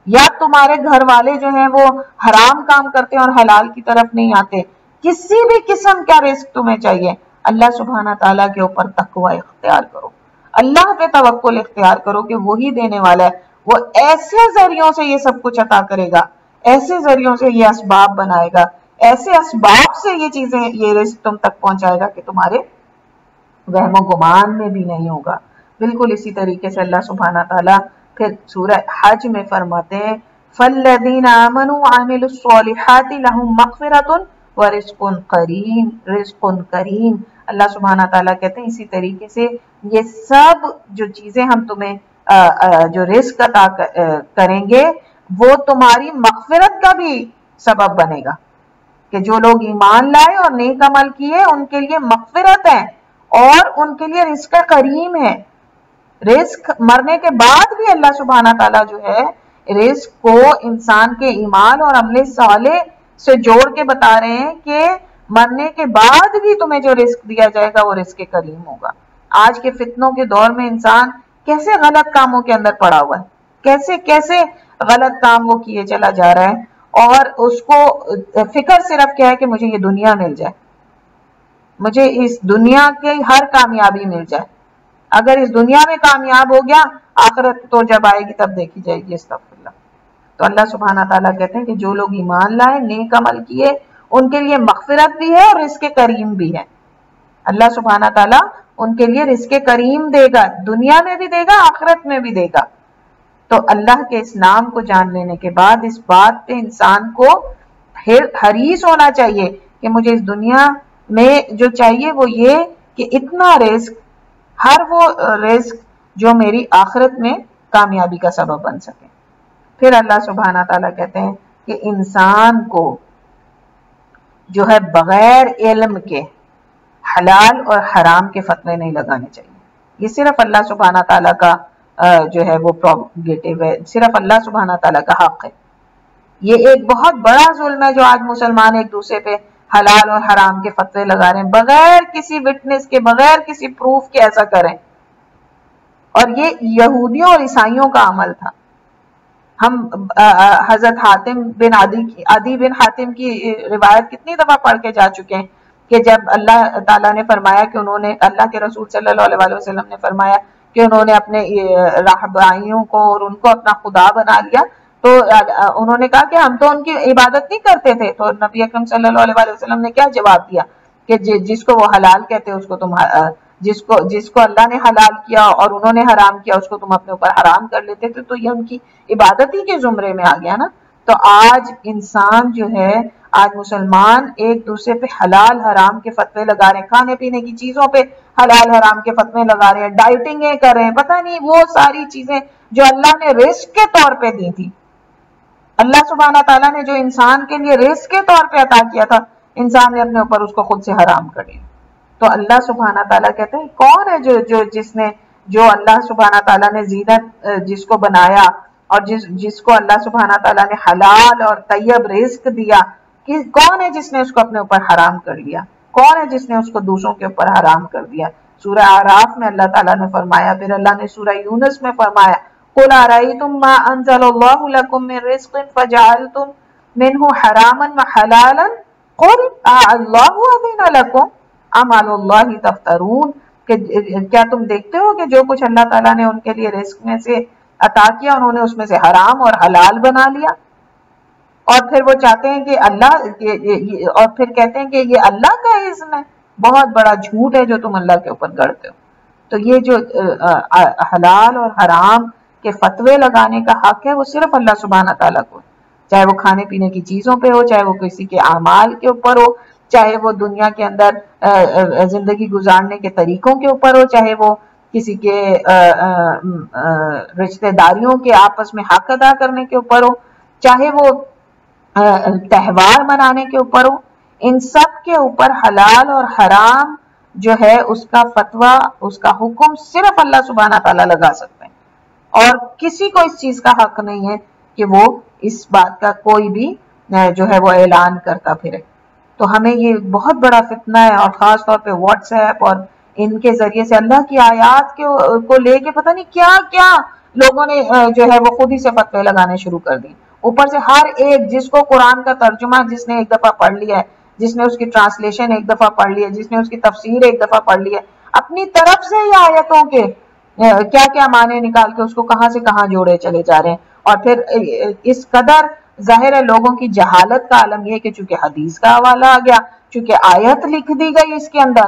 یا تمہارے گھر والے جو ہیں وہ حرام کام کرتے ہیں اور حلال کی طرف نہیں آتے، کسی بھی قسم کا رزق تمہیں چاہیے، اللہ سبحانہ تعالیٰ کے اوپر تقوی اختیار کرو، اللہ پہ توکل اختیار کرو کہ وہی دینے والا ہے۔ وہ ایسے ذریعوں سے یہ سب کچھ عطا کرے گا، ایسے ذریعوں سے یہ اسباب بنائے گا، ایسے اسباب سے یہ چیزیں، یہ رزق تم تک پہنچائے گا کہ تمہارے وہم و گمان میں بھی نہیں ہوگا۔ بالکل اسی طریقے سے اللہ سبحانہ تعالیٰ پھر سورہ حج میں فرماتے ہیں فَالَّذِينَ آمَنُوا وَعَمِلُوا الصَّالِحَاتِ لَهُم مَغْفِرَةٌ وَرِزْقٌ کریم، رزق کریم۔ اللہ سبحانہ تعالیٰ کہتے ہیں اسی طریقے سے یہ سب جو چیزیں ہم تمہیں جو رزق عطا کریں گے وہ تمہاری مغفرت کا بھی سبب بنے گا، کہ جو لوگ ایمان لائے اور نیک عمل کیے ان کے لیے مغفرت ہے اور ان کے لیے رزق کریم ہے۔ رزق مرنے کے بعد بھی اللہ سبحانہ تعالیٰ جو ہے رزق کو انسان کے ایمان اور عمل صالح سے جوڑ کے بتا رہے ہیں کہ مرنے کے بعد بھی تمہیں جو رزق دیا جائے گا وہ رزق کریم ہوگا۔ آج کے فتنوں کے دور میں انسان کیسے غلط کاموں کے اندر پڑا ہوا ہے، کیسے غلط کام وہ کیے چلا جا رہا ہے، اور اس کو فکر صرف کیا ہے کہ مجھے یہ دنیا مل جائے، مجھے اس دنیا کی ہر کامیابی مل جائے، اگر اس دنیا میں کامیاب ہو گیا آخرت تو جب آئے گی تب دیکھی جائے گی، استغفر اللہ۔ تو اللہ سبحانہ تعالیٰ کہتے ہیں کہ جو لوگ ایمان لائے، نیک عمل کیے، ان کے لیے مغفرت بھی ہے اور رزق کریم بھی ہے۔ اللہ سبحانہ تعالیٰ ان کے لیے رزق کریم دے گا، دنیا میں بھی دے گا، آخرت میں بھی دے گا۔ تو اللہ کے اس نام کو جان لینے کے بعد اس بات پہ انسان کو حریص ہونا چاہیے کہ مجھے اس دنیا میں جو چاہیے وہ یہ کہ اتنا رزق، ہر وہ رزق جو میری آخرت میں کامیابی کا سبب بن سکے۔ پھر اللہ سبحانہ تعالیٰ کہتے ہیں کہ انسان کو جو ہے بغیر علم کے حلال اور حرام کے فتوے نہیں لگانے چاہیے۔ یہ صرف اللہ سبحانہ تعالیٰ کا جو ہے وہ پروگیٹیو ہے، صرف اللہ سبحانہ تعالیٰ کا حق ہے۔ یہ ایک بہت بڑا ظلم ہے جو آج مسلمان ایک دوسرے پہ حلال اور حرام کے فتوے لگا رہے ہیں، بغیر کسی وٹنس کے، بغیر کسی پروف کے ایسا کریں۔ اور یہ یہودیوں اور عیسائیوں کا عمل تھا۔ ہم حضرت حاتم بن عدی بن حاتم کی روایت کتنی دفعہ پڑھ کے جا چکے ہیں کہ جب اللہ تعالیٰ نے فرمایا کہ انہوں نے، اللہ کے رسول صلی اللہ علیہ وسلم نے فرمایا کہ انہوں نے اپنے راہبائیوں کو اور ان کو اپنا خدا بنا لیا، تو انہوں نے کہا کہ ہم تو ان کی عبادت نہیں کرتے تھے، تو نبی اکرم صلی اللہ علیہ وسلم نے کیا جواب دیا کہ جس کو وہ حلال کہتے اس کو تم جس کو اللہ نے حلال کیا اور انہوں نے حرام کیا اس کو تم اپنے اوپر حرام کر لیتے تھے، تو یہ ان کی عبادت ہی کے زمرے میں آ گیا نا۔ تو آج انسان جو ہے، آج مسلمان ایک دوسرے پہ حلال حرام کے فتوے لگا رہے ہیں، کھانے پینے کی چیزوں پہ حلال حرام کے فتوے لگا رہے ہیں، ڈائٹنگیں کر رہے ہیں، پتہ نہیں وہ ساری چیزیں جو اللہ نے رزق کے طور پہ دی تھی، اللہ سبحانہ تعالیٰ نے جو انسان کے لیے رزق کے طور پہ عطا کیا تھا، انسان نے اپنے اوپر اس کو خود سے حرام کر دیا۔ تو اللہ سبحانہ تعالیٰ کہتے ہیں کون ہے جو اللہ سبحانہ تعالیٰ نے زینت جس کو بنایا اور جس کو اللہ سبحانہ تعالیٰ نے حلال اور طیب رزق دیا، کون ہے جس نے اس کو اپنے اوپر حرام کر لیا؟ کون ہے جس نے اس کو دوسروں کے اوپر حرام کر دیا؟ سورہ اعراف میں اللہ تعالیٰ نے فرمایا، پھر اللہ نے سورہ یونس میں فرمایا، قُلْ أَرَأَيْتُمْ مَا أَنزَلَ اللَّهُ لَكُم مِّن رِّزْقٍ فَجَعَلْتُم مِّنْهُ حَرَامًا وَحَلَالًا قُلْ أَللَّهُ أَذِنَ لَكُمْ أَمْ عَلَى اللَّهِ تَفْتَرُونَ کہ کیا تم دیکھتے ہو کہ جو کچھ اللہ تعالیٰ نے ان کے لیے رزق میں سے عطا کیا انہوں نے اس میں سے حرام اور حلال بنا لیا، اور پھر وہ چاہتے ہیں کہ اور پھر کہتے ہیں کہ یہ اللہ کا اذن ہے۔ بہت بڑا جھوٹ ہے جو تم اللہ کے اوپر گڑتے ہو۔ تو یہ جو حلال اور حرام کے فتوے لگانے کا حق ہے وہ صرف اللہ سبحانہ تعالیٰ کو ہے، چاہے وہ کھانے پینے کی چیزوں پہ ہو، چاہے وہ کسی کے اعمال کے اوپر ہو، چاہے وہ دنیا کے اندر زندگی گزارنے کے طریقوں کے اوپر ہو، چاہے وہ کسی کے رشتہ داریوں کے آپس میں حق ادا کرنے کے اوپر ہو، چاہے وہ تہوار منانے کے اوپر ہو، ان سب کے اوپر حلال اور حرام جو ہے اس کا فتویٰ، اس کا حکم صرف اللہ سبحانہ تعالیٰ لگا سکتے ہیں، اور کسی کو اس چیز کا حق نہیں ہے کہ وہ اس بات کا کوئی بھی جو ہے وہ اعلان کرتا پھرے۔ تو ہمیں یہ بہت بڑا فتنہ ہے، اور خاص طور پہ واٹس ایپ اور ان کے ذریعے سے اللہ کی آیات کو لے کے پتہ نہیں کیا کیا لوگوں نے جو ہے وہ خود ہی سے فتوے لگانے شروع کر دی۔ اوپر سے ہر ایک جس کو قرآن کا ترجمہ جس نے ایک دفعہ پڑھ لیا ہے، جس نے اس کی ٹرانسلیشن ایک دفعہ پڑھ لی ہے، جس نے اس کی تفسیر ایک دفعہ پڑھ لی ہے، اپنی طرف سے یہ آیتوں کے کیا کیا معنی نکال کے اس کو کہاں سے کہاں جوڑے چلے جا رہے ہیں۔ اور پھر اس قدر ظاہر ہے لوگوں کی جہالت کا عالم یہ کہ چونکہ حدیث کا حوالہ آ گیا، چونکہ آیت لکھ دی گئی اس کے اندر،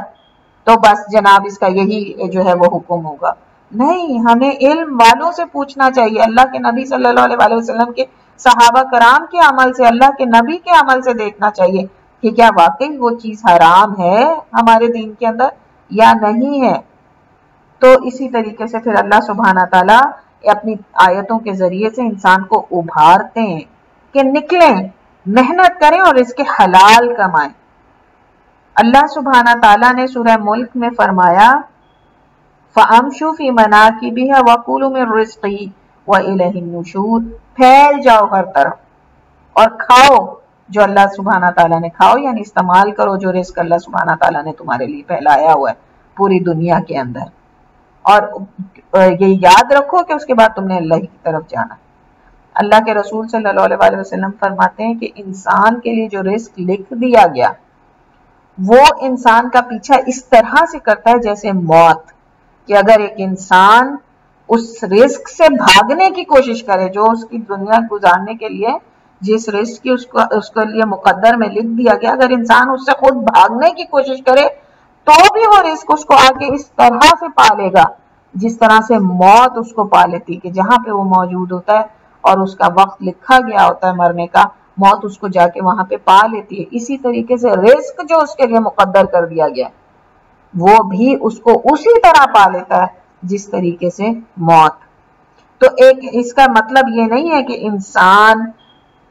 تو بس جناب اس کا یہی جو ہے وہ حکم ہوگا۔ نہیں، ہمیں علم والوں سے پوچھنا چاہیے، اللہ کے نبی صلی اللہ علیہ وسلم کے صحابہ کرام کے عمل سے، اللہ کے نبی کے عمل سے دیکھنا چاہیے کہ کیا واقعی وہ چیز حرام ہے ہمارے دین کے اندر یا نہیں ہے۔ تو اسی طریقے سے پھر اللہ سبحانہ تعالیٰ اپنی آیتوں کے ذریعے سے انسان کو ابھارتے ہیں کہ نکلیں، محنت کریں اور اس کے حلال کمائیں۔ اللہ سبحانہ تعالیٰ نے سورہ ملک میں فرمایا فَأَمْشُوا فِي مَنَاكِبِهَا وَكُلُوا مِن رِّزْقِهِ وَإِلَيْهِ النُّشُورُ، پھیل جاؤ ہر طرف اور کھاؤ جو اللہ سبحانہ تعالیٰ نے، کھاؤ یعنی استعمال کرو جو رزق اللہ سبحانہ تعالیٰ نے تمہارے لیے پھیلایا ہوا ہے پوری دنیا کے اندر، اور یہ یاد رکھو کہ اس کے بعد تم نے اللہ کی طرف جانا۔ اللہ کے رسول صلی اللہ علیہ وسلم فرماتے ہیں کہ انسان کے لیے جو رزق لکھ دیا گیا وہ انسان کا پیچھا اس طرح سے کرتا ہے جیسے موت، کہ اگر ایک انسان اس رزق سے بھاگنے کی کوشش کرے جو اس کی دنیا گزارنے کے لیے جس رزق کی اس کے لیے مقدر میں لکھ دیا گیا، اگر انسان اس سے خود بھاگنے کی کوشش کرے تو بھی وہ رزق اس کو آگے اس طرح سے پالے گا جس طرح سے موت اس کو پا لیتی، کہ جہاں پہ وہ موجود ہوتا ہے اور اس کا وقت لکھا گیا ہوتا ہے مرنے کا، موت اس کو جا کے وہاں پہ پا لیتی ہے۔ اسی طریقے سے رزق جو اس کے لیے مقدر کر دیا گیا وہ بھی اس کو اسی طرح پا لیتا ہے جس طریقے سے موت۔ تو ایک اس کا مطلب یہ نہیں ہے کہ انسان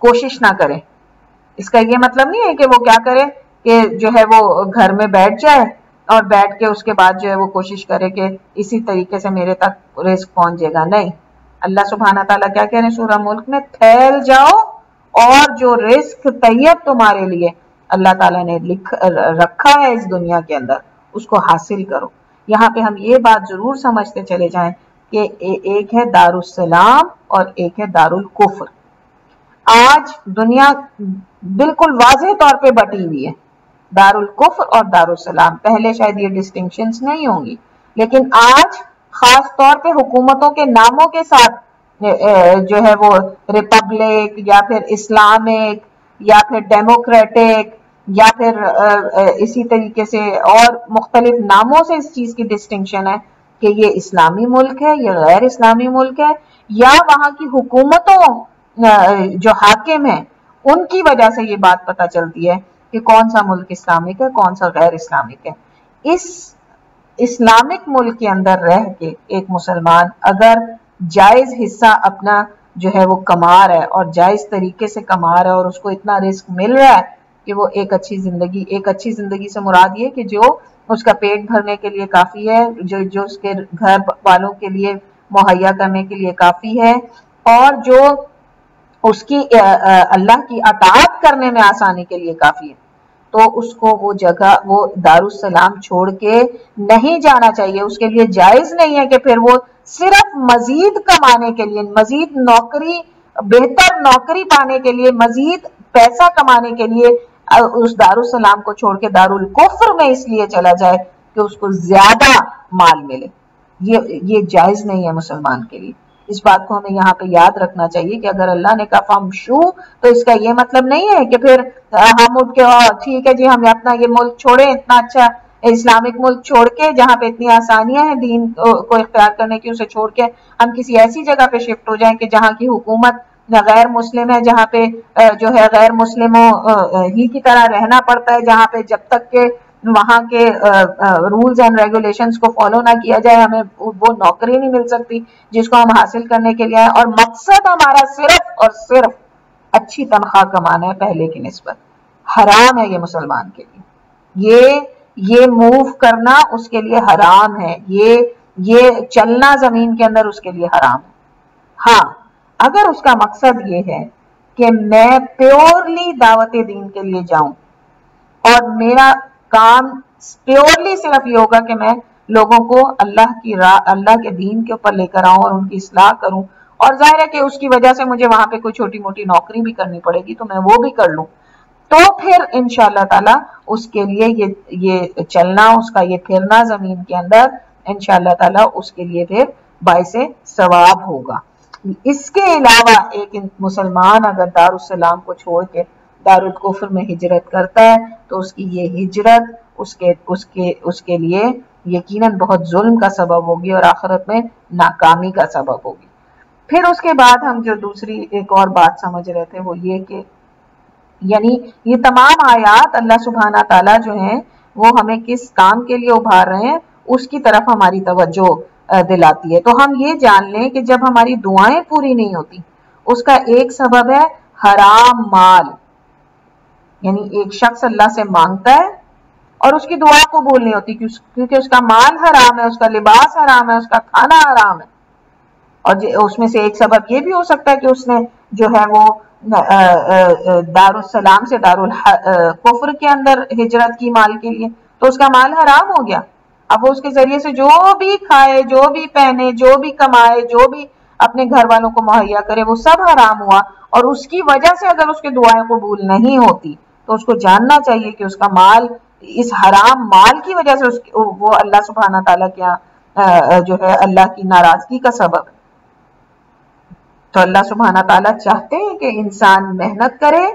کوشش نہ کرے، اس کا یہ مطلب نہیں ہے کہ وہ کیا کرے کہ جو ہے وہ گھر میں بیٹھ جائے اور بیٹھ کے اس کے بعد جو ہے وہ کوشش کرے کہ اسی طریقے سے میرے تک رزق پہنچ جائے گا۔ نہیں، اللہ سبحانہ تعالیٰ کیا کہہ رہے ہیں سورہ ملک میں، پھیل جاؤ اور جو رزق طیب تمہارے لیے اللہ تعالیٰ نے رکھا ہے اس دنیا کے اندر اس کو حاصل کرو۔ یہاں پہ ہم یہ بات ضرور سمجھتے چلے جائیں کہ ایک ہے دارالسلام اور ایک ہے دارالکفر۔ آج دنیا بالکل واضح طور پہ بٹی ہوئی ہے، دارالکفر اور دارالسلام۔ پہلے شاید یہ ڈسٹنکشنز نہیں ہوں گی، لیکن آج خاص طور پہ حکومتوں کے ناموں کے ساتھ جو ہے وہ ریپبلک یا پھر اسلامک یا پھر ڈیموکریٹک یا پھر اسی طریقے سے اور مختلف ناموں سے اس چیز کی ڈسٹنکشن ہے کہ یہ اسلامی ملک ہے، یہ غیر اسلامی ملک ہے، یا وہاں کی حکومتوں جو حاکم ہیں ان کی وجہ سے یہ بات پتہ چلتی ہے کہ کون سا ملک اسلامک ہے، کون سا غیر اسلامک ہے۔ اس اسلامک ملک کے اندر رہ کے ایک مسلمان اگر جائز حصہ اپنا جو ہے وہ کما رہا ہے اور جائز طریقے سے کما رہا ہے اور اس کو اتنا رزق مل رہا ہے کہ وہ ایک اچھی زندگی سے مراد یہ کہ جو اس کا پیٹ بھرنے کے لیے کافی ہے، جو اس کے گھر والوں کے لیے مہیا کرنے کے لیے کافی ہے، اور جو اس کی اللہ کی اطاعت کرنے میں آسانی کے لیے کافی ہے، تو اس کو وہ جگہ وہ دارالسلام چھوڑ کے نہیں جانا چاہیے۔ اس کے لیے جائز نہیں ہے کہ پھر وہ صرف مزید کمانے کے لیے، مزید نوکری، بہتر نوکری پانے کے لیے، مزید پیسہ کمانے کے لیے اس دارالسلام کو چھوڑ کے دارالکفر میں اس لیے چلا جائے کہ اس کو زیادہ مال ملے۔ یہ جائز نہیں ہے مسلمان کے لیے۔ اس بات کو ہمیں یہاں پہ یاد رکھنا چاہیے کہ اگر اللہ نے کہا فمشو، تو اس کا یہ مطلب نہیں ہے کہ پھر ہم اٹھ کے ٹھیک ہے جی ہم اپنا یہ ملک چھوڑیں، اتنا اچھا اسلامک ملک چھوڑ کے جہاں پہ اتنی آسانیاں ہیں دین کو اختیار کرنے کی، اسے چھوڑ کے ہم کسی ایسی جگہ پہ شفٹ ہو جائیں کہ جہاں کی حکومت غیر مسلم ہے، جہاں پہ جو ہے غیر مسلموں ہی کی طرح رہنا پڑتا ہے، جہاں پہ جب تک کہ وہاں کے رولز اینڈ ریگولیشنز کو فالو نہ کیا جائے ہمیں وہ نوکری نہیں مل سکتی جس کو ہم حاصل کرنے کے لیے آئے، اور مقصد ہمارا صرف اور صرف اچھی تنخواہ کمانا ہے پہلے کی نسبت۔ حرام ہے یہ مسلمان کے لیے، یہ موو کرنا اس کے لیے حرام ہے، یہ چلنا زمین کے اندر اس کے لیے حرام ہے۔ ہاں اگر اس کا مقصد یہ ہے کہ میں پیورلی دعوت دین کے لیے جاؤں اور میرا کام پیورلی صرف یہ ہوگا کہ میں لوگوں کو اللہ کی راہ، اللہ کے دین کے اوپر لے کر آؤں اور ان کی اصلاح کروں، اور ظاہر ہے کہ اس کی وجہ سے مجھے وہاں پہ کوئی چھوٹی موٹی نوکری بھی کرنی پڑے گی تو میں وہ بھی کر لوں، تو پھر انشاءاللہ تعالی اس کے لیے یہ چلنا، اس کا یہ پھرنا زمین کے اندر انشاءاللہ تعالی اس کے لیے پھر باعث ثواب ہوگا۔ اس کے علاوہ ایک مسلمان اگر دارالسلام کو چھوڑ کے دارالکفر میں ہجرت کرتا ہے تو اس کی یہ ہجرت اس کے لیے یقیناً بہت ظلم کا سبب ہوگی اور آخرت میں ناکامی کا سبب ہوگی۔ پھر اس کے بعد ہم جو دوسری ایک اور بات سمجھ رہے تھے وہ یہ کہ یعنی یہ تمام آیات اللہ سبحانہ تعالیٰ جو ہیں وہ ہمیں کس کام کے لیے ابھار رہے ہیں اس کی طرف ہماری توجہ دلاتی ہے۔ تو ہم یہ جان لیں کہ جب ہماری دعائیں پوری نہیں ہوتی اس کا ایک سبب ہے حرام مال، یعنی ایک شخص اللہ سے مانگتا ہے اور اس کی دعا قبول نہیں ہوتی کیونکہ اس کا مال حرام ہے، اس کا لباس حرام ہے، اس کا کھانا حرام ہے، اور اس میں سے ایک سبب یہ بھی ہو سکتا ہے کہ اس نے جو ہے وہ دارالسلام سے دارالکفر کے اندر ہجرت کی مال کے لیے، تو اس کا مال حرام ہو گیا۔ اب وہ اس کے ذریعے سے جو بھی کھائے، جو بھی پہنے، جو بھی کمائے، جو بھی اپنے گھر والوں کو مہیا کرے وہ سب حرام ہوا، اور اس کی وجہ سے اگر اس کی دعائیں قبول نہیں ہوتی تو اس کو جاننا چاہیے کہ اس کا مال اس حرام مال کی وجہ سے وہ اللہ سبحانہ تعالیٰ کے جو ہے اللہ کی ناراضگی کا سبب ہے۔ تو اللہ سبحانہ تعالیٰ چاہتے ہیں کہ انسان محنت کرے،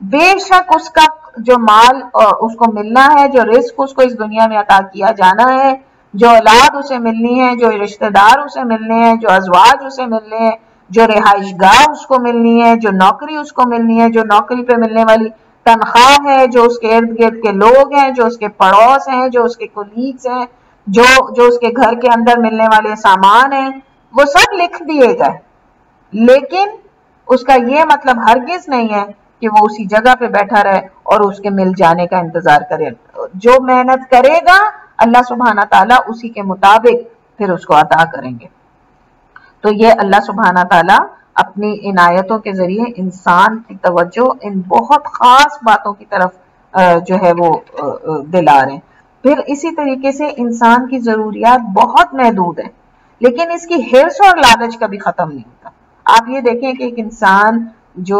بے شک اس کا جو مال اس کو ملنا ہے، جو رزق اس کو اس دنیا میں عطا کیا جانا ہے، جو اولاد اسے ملنی ہے، جو رشتہ دار اسے ملنے ہیں، جو ازواج اسے ملنے ہیں، جو رہائش گاہ اس کو ملنی ہے، جو نوکری اس کو ملنی ہے، جو نوکری پہ ملنے والی تنخواہ ہے، جو اس کے ارد گرد کے لوگ ہیں، جو اس کے پڑوس ہیں، جو اس کے کولیگز ہیں، جو اس کے گھر کے اندر ملنے والے سامان ہیں، وہ سب لکھ دیے گئے، لیکن اس کا یہ مطلب ہرگز نہیں ہے کہ وہ اسی جگہ پہ بیٹھا رہے اور اس کے مل جانے کا انتظار کرے۔ جو محنت کرے گا اللہ سبحانہ تعالیٰ اسی کے مطابق پھر اس کو عطا کریں گے۔ تو یہ اللہ سبحانہ تعالیٰ اپنی عنایتوں کے ذریعے انسان کی توجہ ان بہت خاص باتوں کی طرف جو ہے وہ دلا رہے ہیں۔ پھر اسی طریقے سے انسان کی ضروریات بہت محدود ہیں، لیکن اس کی حرص اور لالچ کبھی ختم نہیں ہوتا۔ آپ یہ دیکھیں کہ ایک انسان جو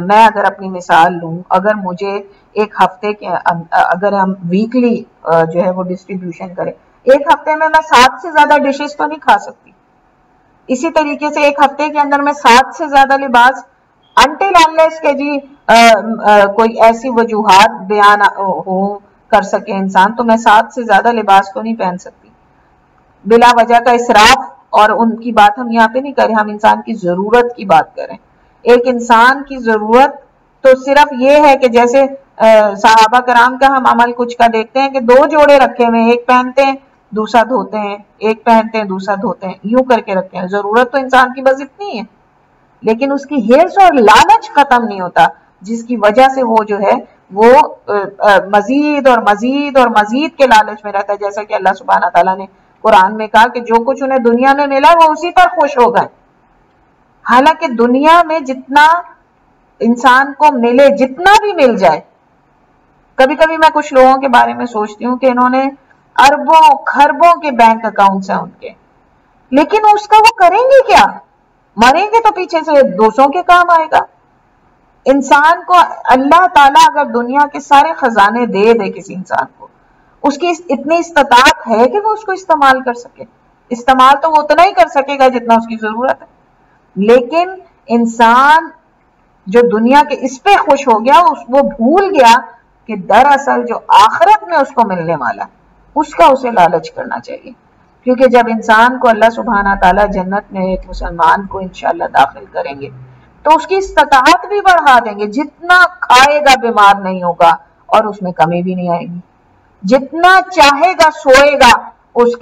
میں اگر اپنی مثال لوں، اگر مجھے ایک ہفتے کے اگر ہم ویکلی جو ہے وہ ڈسٹریبیوشن کریں، ایک ہفتے میں 7 سے زیادہ ڈشز تو نہیں کھا سکتی۔ اسی طریقے سے ایک ہفتے کے اندر میں 7 سے زیادہ لباس انٹل انلیس کہ جی کوئی ایسی وجوہات بیان ہو کر سکے انسان، تو میں 7 سے زیادہ لباس تو نہیں پہن سکتی۔ بلا وجہ کا اسراف، اور ان کی بات ہم یہاں پہ نہیں کریں، ہم انسان کی ضرورت کی بات کریں۔ ایک انسان کی ضرورت تو صرف یہ ہے کہ جیسے صحابہ کرام کا ہم عمل کچھ کا دیکھتے ہیں کہ 2 جوڑے رکھے ہوئے، ایک پہنتے ہیں دوسرا دھوتے ہیں، ایک پہنتے ہیں دوسرا دھوتے ہیں، یوں کر کے رکھتے ہیں۔ ضرورت تو انسان کی بس اتنی ہے، لیکن اس کی ہرس اور لالچ ختم نہیں ہوتا، جس کی وجہ سے وہ جو ہے وہ مزید اور مزید اور مزید کے لالچ میں رہتا ہے، جیسا کہ اللہ سبحانہ تعالیٰ نے قرآن میں کہا کہ جو کچھ انہیں دنیا میں ملا وہ اسی پر خوش ہو گئے۔ حالانکہ دنیا میں جتنا انسان کو ملے، جتنا بھی مل جائے، کبھی کبھی میں کچھ لوگوں کے بارے میں سوچتی ہوں کہ انہوں نے اربوں خربوں کے بینک اکاؤنٹس ہیں ان کے، لیکن اس کا وہ کریں گے کیا؟ مریں گے تو پیچھے سے 200 کے کام آئے گا۔ انسان کو اللہ تعالیٰ اگر دنیا کے سارے خزانے دے دے کسی انسان کو، اس کی اتنی استطاعت ہے کہ وہ اس کو استعمال کر سکے۔ استعمال تو وہ اتنا ہی کر سکے گا جتنا اس کی ضرورت ہے، لیکن انسان جو دنیا کے اس پہ خوش ہو گیا، وہ بھول گیا کہ دراصل جو آخرت میں اس کو ملنے والا اس کا اسے لالچ کرنا چاہیے۔ کیونکہ جب انسان کو اللہ سبحانہ تعالیٰ جنت میں ایک مسلمان کو انشاءاللہ داخل کریں گے تو اس کی استطاعت بھی بڑھا دیں گے، جتنا کھائے گا بیمار نہیں ہوگا اور اس میں کمی بھی نہیں آئے گی، جتنا چاہے گا سوئے گا، اس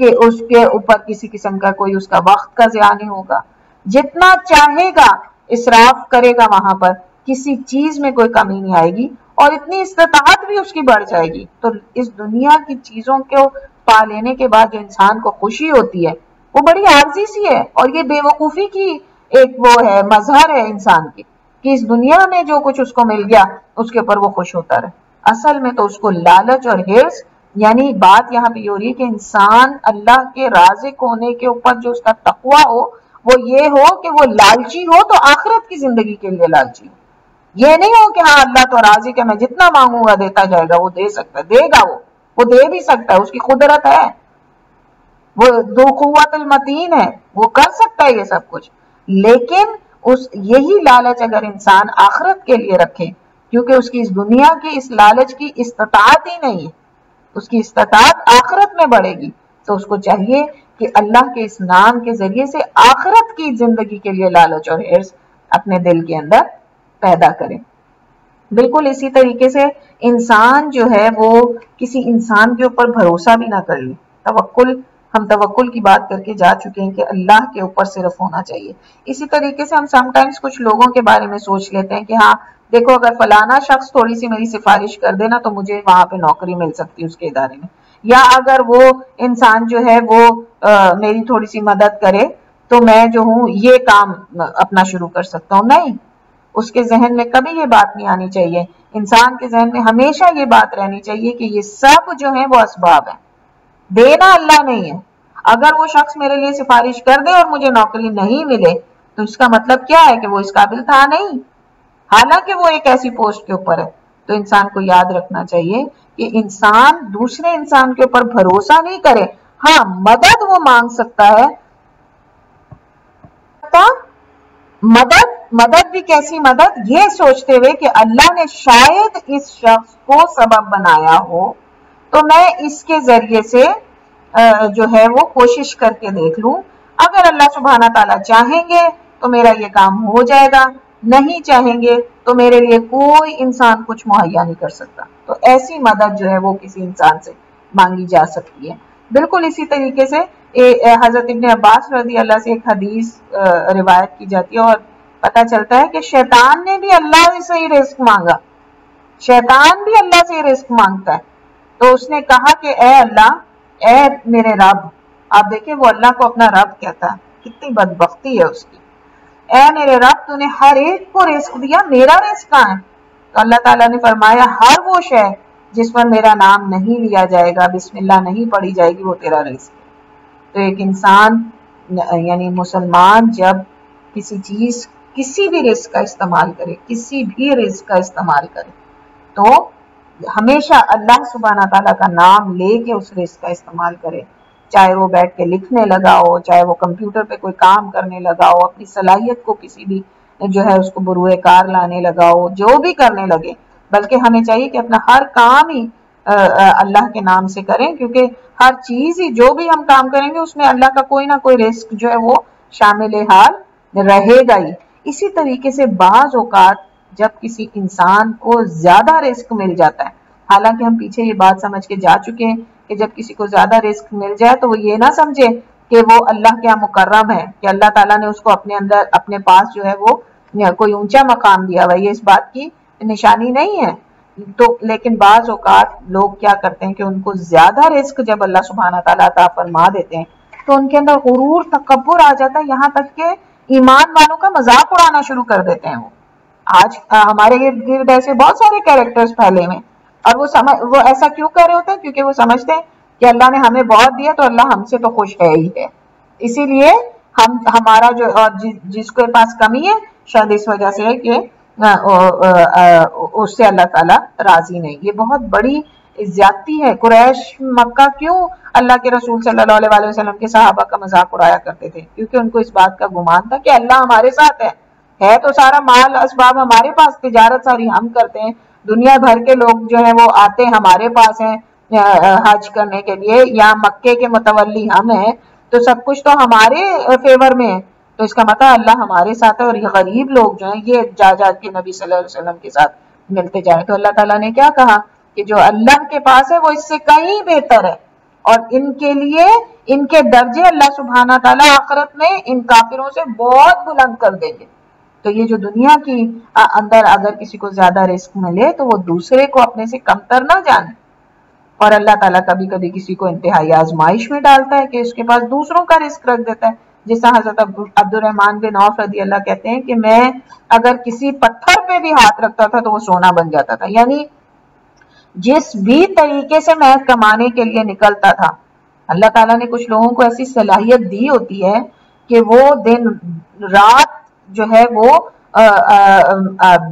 کے اوپر کسی قسم کا کوئی اس کا وقت کا ضیاع نہیں ہوگا، جتنا چاہے گا اسراف کرے گا، وہاں پر کسی چیز میں کوئی کمی نہیں آئے گی، اور اتنی استطاعت بھی اس کی بڑھ جائے گی۔ تو اس دنیا کی چیزوں کو پا لینے کے بعد جو انسان کو خوشی ہوتی ہے وہ بڑی عارضی سی ہے، اور یہ بے وقوفی کی ایک وہ ہے، مظہر ہے انسان کی، کہ اس دنیا میں جو کچھ اس کو مل گیا اس کے اوپر وہ خوش ہوتا رہے۔ اصل میں تو اس کو لالچ اور ہرس، یعنی بات یہاں پہ یہ ہو رہی ہے کہ انسان اللہ کے رازق ہونے کے اوپر جو اس کا تقویٰ ہو وہ یہ ہو کہ وہ لالچی ہو تو آخرت کی زندگی کے لیے لالچی ہو۔ یہ نہیں ہو کہ ہاں اللہ تو رازق ہے، میں جتنا مانگوں گا دیتا جائے گا، وہ دے سکتا ہے، دے گا، وہ دے بھی سکتا ہے، اس کی قدرت ہے، وہ ذو قوت المتین ہے، وہ کر سکتا ہے یہ سب کچھ۔ لیکن یہی لالچ اگر انسان آخرت کے لیے رکھے، کیونکہ اس کی اس دنیا کی اس لالچ کی استطاعت ہی نہیں ہے، اس کی استطاعت آخرت میں بڑھے گی، تو اس کو چاہیے کہ اللہ کے اس نام کے ذریعے سے آخرت کی زندگی کے لیے لالچ اور حرص اپنے دل کے اندر پیدا کرے۔ بالکل اسی طریقے سے انسان جو ہے وہ کسی انسان کے اوپر بھروسہ بھی نہ کر لے۔ ہم توکل کی بات کر کے جا چکے ہیں کہ اللہ کے اوپر صرف ہونا چاہیے۔ اسی طریقے سے ہم سم ٹائمز کچھ لوگوں کے بارے میں سوچ لیتے ہیں کہ ہاں دیکھو اگر فلانا شخص تھوڑی سی میری سفارش کر دینا تو مجھے وہاں پہ نوکری مل سکتی ہے اس کے ادارے میں، یا اگر وہ انسان جو ہے وہ میری تھوڑی سی مدد کرے تو میں جو ہوں یہ کام اپنا شروع کر سکتا ہوں۔ نہیں، اس کے ذہن میں کبھی یہ بات نہیں آنی چاہیے۔ انسان کے ذہن میں ہمیشہ یہ بات رہنی چاہیے کہ یہ سب جو ہیں وہ اسباب ہیں، دینا اللہ نہیں ہے۔ اگر وہ شخص میرے لیے سفارش کر دے اور مجھے نوکری نہیں ملے تو اس کا مطلب کیا ہے کہ وہ اس قابل تھا نہیں، حالانکہ وہ ایک ایسی پوسٹ کے اوپر ہے۔ تو انسان کو یاد رکھنا چاہیے کہ انسان دوسرے انسان کے اوپر بھروسہ نہیں کرے، ہاں مدد وہ مانگ سکتا ہے، مدد بھی کیسی مدد، یہ سوچتے ہوئے کہ اللہ نے شاید اس شخص کو سبب بنایا ہو تو میں اس کے ذریعے سے جو ہے وہ کوشش کر کے دیکھ لوں، اگر اللہ سبحانہ تعالیٰ چاہیں گے تو میرا یہ کام ہو جائے گا، نہیں چاہیں گے تو میرے لیے کوئی انسان کچھ مہیا نہیں کر سکتا۔ تو ایسی مدد جو ہے وہ کسی انسان سے مانگی جا سکتی ہے۔ بالکل اسی طریقے سے حضرت ابن عباس رضی اللہ سے ایک حدیث روایت کی جاتی ہے اور پتہ چلتا ہے کہ شیطان نے بھی اللہ سے ہی رزق مانگا، شیطان بھی اللہ سے ہی رزق مانگتا ہے۔ تو اس نے کہا کہ اے اللہ، اے میرے رب، آپ دیکھیں وہ اللہ کو اپنا رب کہتا ہے، کتنی بدبختی ہے اس کی، اے میرے رب تو نے ہر ایک کو رزق دیا، میرا رزق کہاں ہے؟ تو اللہ تعالیٰ نے فرمایا ہر وہ شے جس پر میرا نام نہیں لیا جائے گا، بسم اللہ نہیں پڑھی جائے گی، وہ تیرا رزق ہے۔ تو ایک انسان یعنی مسلمان جب کسی چیز کسی بھی رزق کا استعمال کرے، کسی بھی رزق کا استعمال کرے تو ہمیشہ اللہ سبحانہ تعالیٰ کا نام لے کے اس رزق کا استعمال کرے، چاہے وہ بیٹھ کے لکھنے لگا ہو، چاہے وہ کمپیوٹر پہ کوئی کام کرنے لگا ہو، اپنی صلاحیت کو کسی بھی جو ہے اس کو بروئے کار لانے لگا ہو، جو بھی کرنے لگے، بلکہ ہمیں چاہیے کہ اپنا ہر کام ہی اللہ کے نام سے کریں، کیونکہ ہر چیز ہی جو بھی ہم کام کریں گے اس میں اللہ کا کوئی نہ کوئی رزق جو ہے وہ شامل حال رہے گا ہی۔ اسی طریقے سے بعض اوقات جب کسی انسان کو زیادہ رزق مل جاتا ہے، حالانکہ ہم پیچھے یہ بات سمجھ کے جا چکے ہیں کہ جب کسی کو زیادہ رزق مل جائے تو وہ یہ نہ سمجھے کہ وہ اللہ کیا مکرم ہے، کہ اللہ تعالیٰ نے اس کو اپنے اندر اپنے پاس جو ہے وہ کوئی اونچا مقام دیا ہوا، یہ اس بات کی نشانی نہیں ہے۔ تو لیکن بعض اوقات لوگ کیا کرتے ہیں کہ ان کو زیادہ رزق جب اللہ سبحانہ تعالیٰ عطا فرما دیتے ہیں تو ان کے اندر غرور تکبر آ جاتا ہے، یہاں تک کہ ایمان والوں کا مذاق اڑانا شروع کر دیتے ہیں۔ وہ آج ہمارے ارد گرد ایسے بہت سارے کیریکٹرز پھیلے ہوئے، اور وہ ایسا کیوں کر رہے ہوتے ہیں؟ کیونکہ وہ سمجھتے ہیں کہ اللہ نے ہمیں بہت دیا تو اللہ ہم سے تو خوش ہے ہی ہے، اسی لیے ہمارا جو جس کے پاس کمی ہے شاید اس وجہ سے ہے کہ اس سے اللہ تعالیٰ راضی نہیں۔ یہ بہت بڑی زیادتی ہے۔ قریش مکہ کیوں اللہ کے رسول صلی اللہ علیہ وسلم کے صحابہ کا مذاق اڑایا کرتے تھے؟ کیونکہ ان کو اس بات کا گمان تھا کہ اللہ ہمارے ساتھ ہے تو سارا مال اسباب ہمارے پاس، تجارت ساری ہم کرتے ہیں، دنیا بھر کے لوگ جو ہیں وہ آتے ہمارے پاس ہیں حج کرنے کے لیے، یا مکے کے متولی ہم ہیں، تو سب کچھ تو ہمارے فیور میں ہے، تو اس کا مطلب اللہ ہمارے ساتھ ہے، اور یہ غریب لوگ جو ہیں یہ جا کے نبی صلی اللہ علیہ وسلم کے ساتھ ملتے جائیں۔ تو اللہ تعالیٰ نے کیا کہا کہ جو اللہ کے پاس ہے وہ اس سے کہیں بہتر ہے، اور ان کے لیے ان کے درجے اللہ سبحانہ تعالیٰ آخرت میں ان کافروں سے بہت بلند کر دیں گے۔ تو یہ جو دنیا کی اندر اگر کسی کو زیادہ رزق ملے تو وہ دوسرے کو اپنے سے کمتر نہ جانے، اور اللہ تعالیٰ کبھی کبھی کسی کو انتہائی آزمائش میں ڈالتا ہے کہ اس کے پاس دوسروں کا رزق رکھ دیتا ہے، جس طرح حضرت عبد الرحمن بن عوف رضی اللہ کہتے ہیں کہ میں اگر کسی پتھر پہ بھی ہاتھ رکھتا تھا تو وہ سونا بن جاتا تھا، یعنی جس بھی طریقے سے میں کمانے کے لیے نکلتا تھا، اللہ تعالیٰ نے کچھ لوگوں کو ایسی صلاحیت دی ہوتی ہے کہ وہ دن رات جو ہے وہ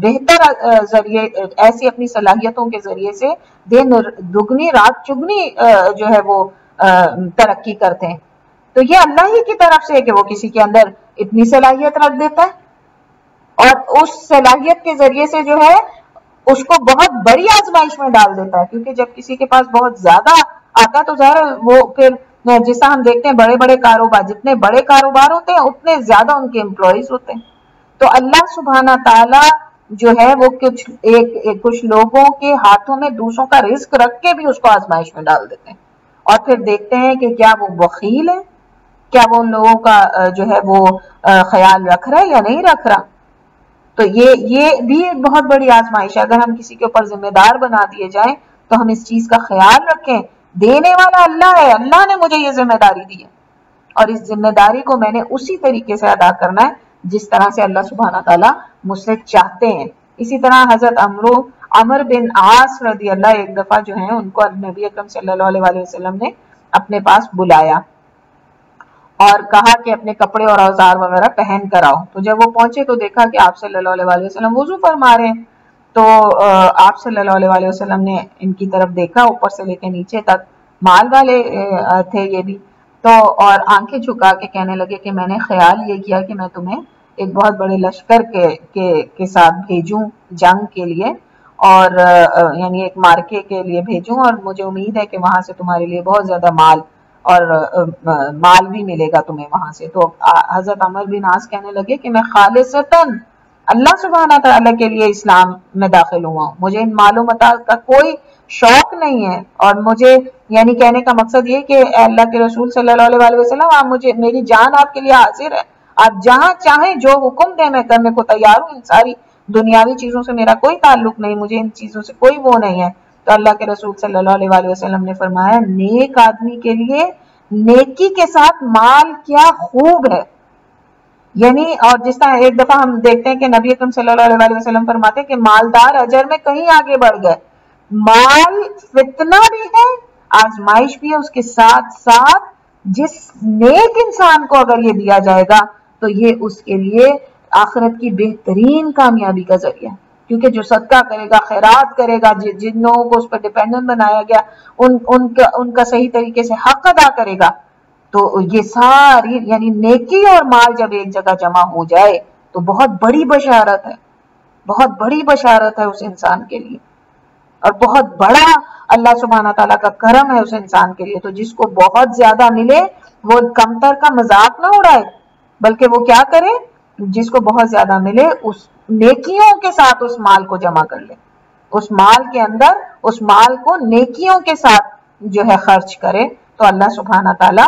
بہتر ذریعے ایسی اپنی صلاحیتوں کے ذریعے سے دن دگنی رات چگنی جو ہے وہ ترقی کرتے ہیں۔ تو یہ اللہ ہی کی طرف سے ہے کہ وہ کسی کے اندر اتنی صلاحیت رکھ دیتا ہے، اور اس صلاحیت کے ذریعے سے جو ہے اس کو بہت بڑی آزمائش میں ڈال دیتا ہے، کیونکہ جب کسی کے پاس بہت زیادہ آتا تو ظاہر وہ پھر جس طرح ہم دیکھتے ہیں بڑے بڑے کاروبار، جتنے بڑے کاروبار ہوتے ہیں اتنے زیادہ ان کے امپلائیز ہوتے ہیں۔ تو اللہ سبحانہ تعالیٰ جو ہے وہ کچھ لوگوں کے ہاتھوں میں دوسروں کا رزق رکھ کے بھی اس کو آزمائش میں ڈال دیتے ہیں، اور پھر دیکھتے ہیں کہ کیا وہ بخیل ہے، کیا وہ ان لوگوں کا جو ہے وہ خیال رکھ رہا ہے یا نہیں رکھ رہا۔ تو یہ بھی ایک بہت بڑی آزمائش ہے۔ اگر ہم کسی کے اوپر ذمہ دار بنا دیے جائیں تو ہم اس چیز کا خیال رکھیں، دینے والا اللہ ہے، اللہ نے مجھے یہ ذمہ داری دی ہے، اور اس ذمہ داری کو میں نے اسی طریقے سے ادا کرنا ہے جس طرح سے اللہ سبحانہ تعالیٰ مجھ سے چاہتے ہیں۔ اسی طرح حضرت عمر بن عاص رضی اللہ ایک دفعہ جو ہیں ان کو نبی اکرم صلی اللہ علیہ وسلم نے اپنے پاس بلایا اور کہا کہ اپنے کپڑے اور اوزار وغیرہ پہن کر آؤ۔ تو جب وہ پہنچے تو دیکھا کہ آپ صلی اللہ علیہ وسلم وضو فرما رہے ہیں، تو آپ صلی اللہ علیہ وسلم نے ان کی طرف دیکھا، اوپر سے لے کے نیچے تک مال والے تھے یہ بھی، تو اور آنکھیں جھکا کے کہنے لگے کہ میں نے خیال یہ کیا کہ میں تمہیں ایک بہت بڑے لشکر کے ساتھ بھیجوں جنگ کے لیے، اور یعنی ایک مارکے کے لیے بھیجوں، اور مجھے امید ہے کہ وہاں سے تمہارے لیے بہت زیادہ مال بھی ملے گا تمہیں وہاں سے۔ تو حضرت عمر بن عاص کہنے لگے کہ میں خالصتاً اللہ سبحانہ تعالیٰ کے لیے اسلام میں داخل ہوا ہوں، مجھے ان مال و متاع کا کوئی شوق نہیں ہے، اور مجھے یعنی کہنے کا مقصد یہ کہ اے اللہ کے رسول صلی اللہ علیہ وسلم آپ مجھے، میری جان آپ کے لیے حاضر ہے، آپ جہاں چاہیں جو حکم دیں میں کرنے کو تیار ہوں، ان ساری دنیاوی چیزوں سے میرا کوئی تعلق نہیں، مجھے ان چیزوں سے کوئی وہ نہیں ہے۔ تو اللہ کے رسول صلی اللہ علیہ وسلم نے فرمایا نیک آدمی کے لیے نیکی کے ساتھ مال کیا خوب ہے، یعنی اور جس طرح ایک دفعہ ہم دیکھتے ہیں کہ نبی اکرم صلی اللہ علیہ وسلم فرماتے ہیں کہ مالدار اجر میں کہیں آگے بڑھ گئے، مال فتنہ بھی ہے، آزمائش بھی ہے، اس کے ساتھ ساتھ جس نیک انسان کو اگر یہ دیا جائے گا تو یہ اس کے لیے آخرت کی بہترین کامیابی کا ذریعہ ہے، کیونکہ جو صدقہ کرے گا، خیرات کرے گا، جن لوگوں کو اس پر ڈیپینڈنٹ بنایا گیا ان کا صحیح طریقے سے حق ادا کرے گا، تو یہ ساری یعنی نیکی اور مال جب ایک جگہ جمع ہو جائے تو بہت بڑی بشارت ہے، بہت بڑی بشارت ہے اس انسان کے لیے، اور بہت بڑا اللہ سبحانہ تعالیٰ کا کرم ہے اس انسان کے لیے۔ تو جس کو بہت زیادہ ملے وہ کمتر کا مذاق نہ اڑائے، بلکہ وہ کیا کرے، جس کو بہت زیادہ ملے اس نیکیوں کے ساتھ اس مال کو جمع کر لے، اس مال کے اندر اس مال کو نیکیوں کے ساتھ جو ہے خرچ کرے۔ تو اللہ سبحانہ تعالیٰ،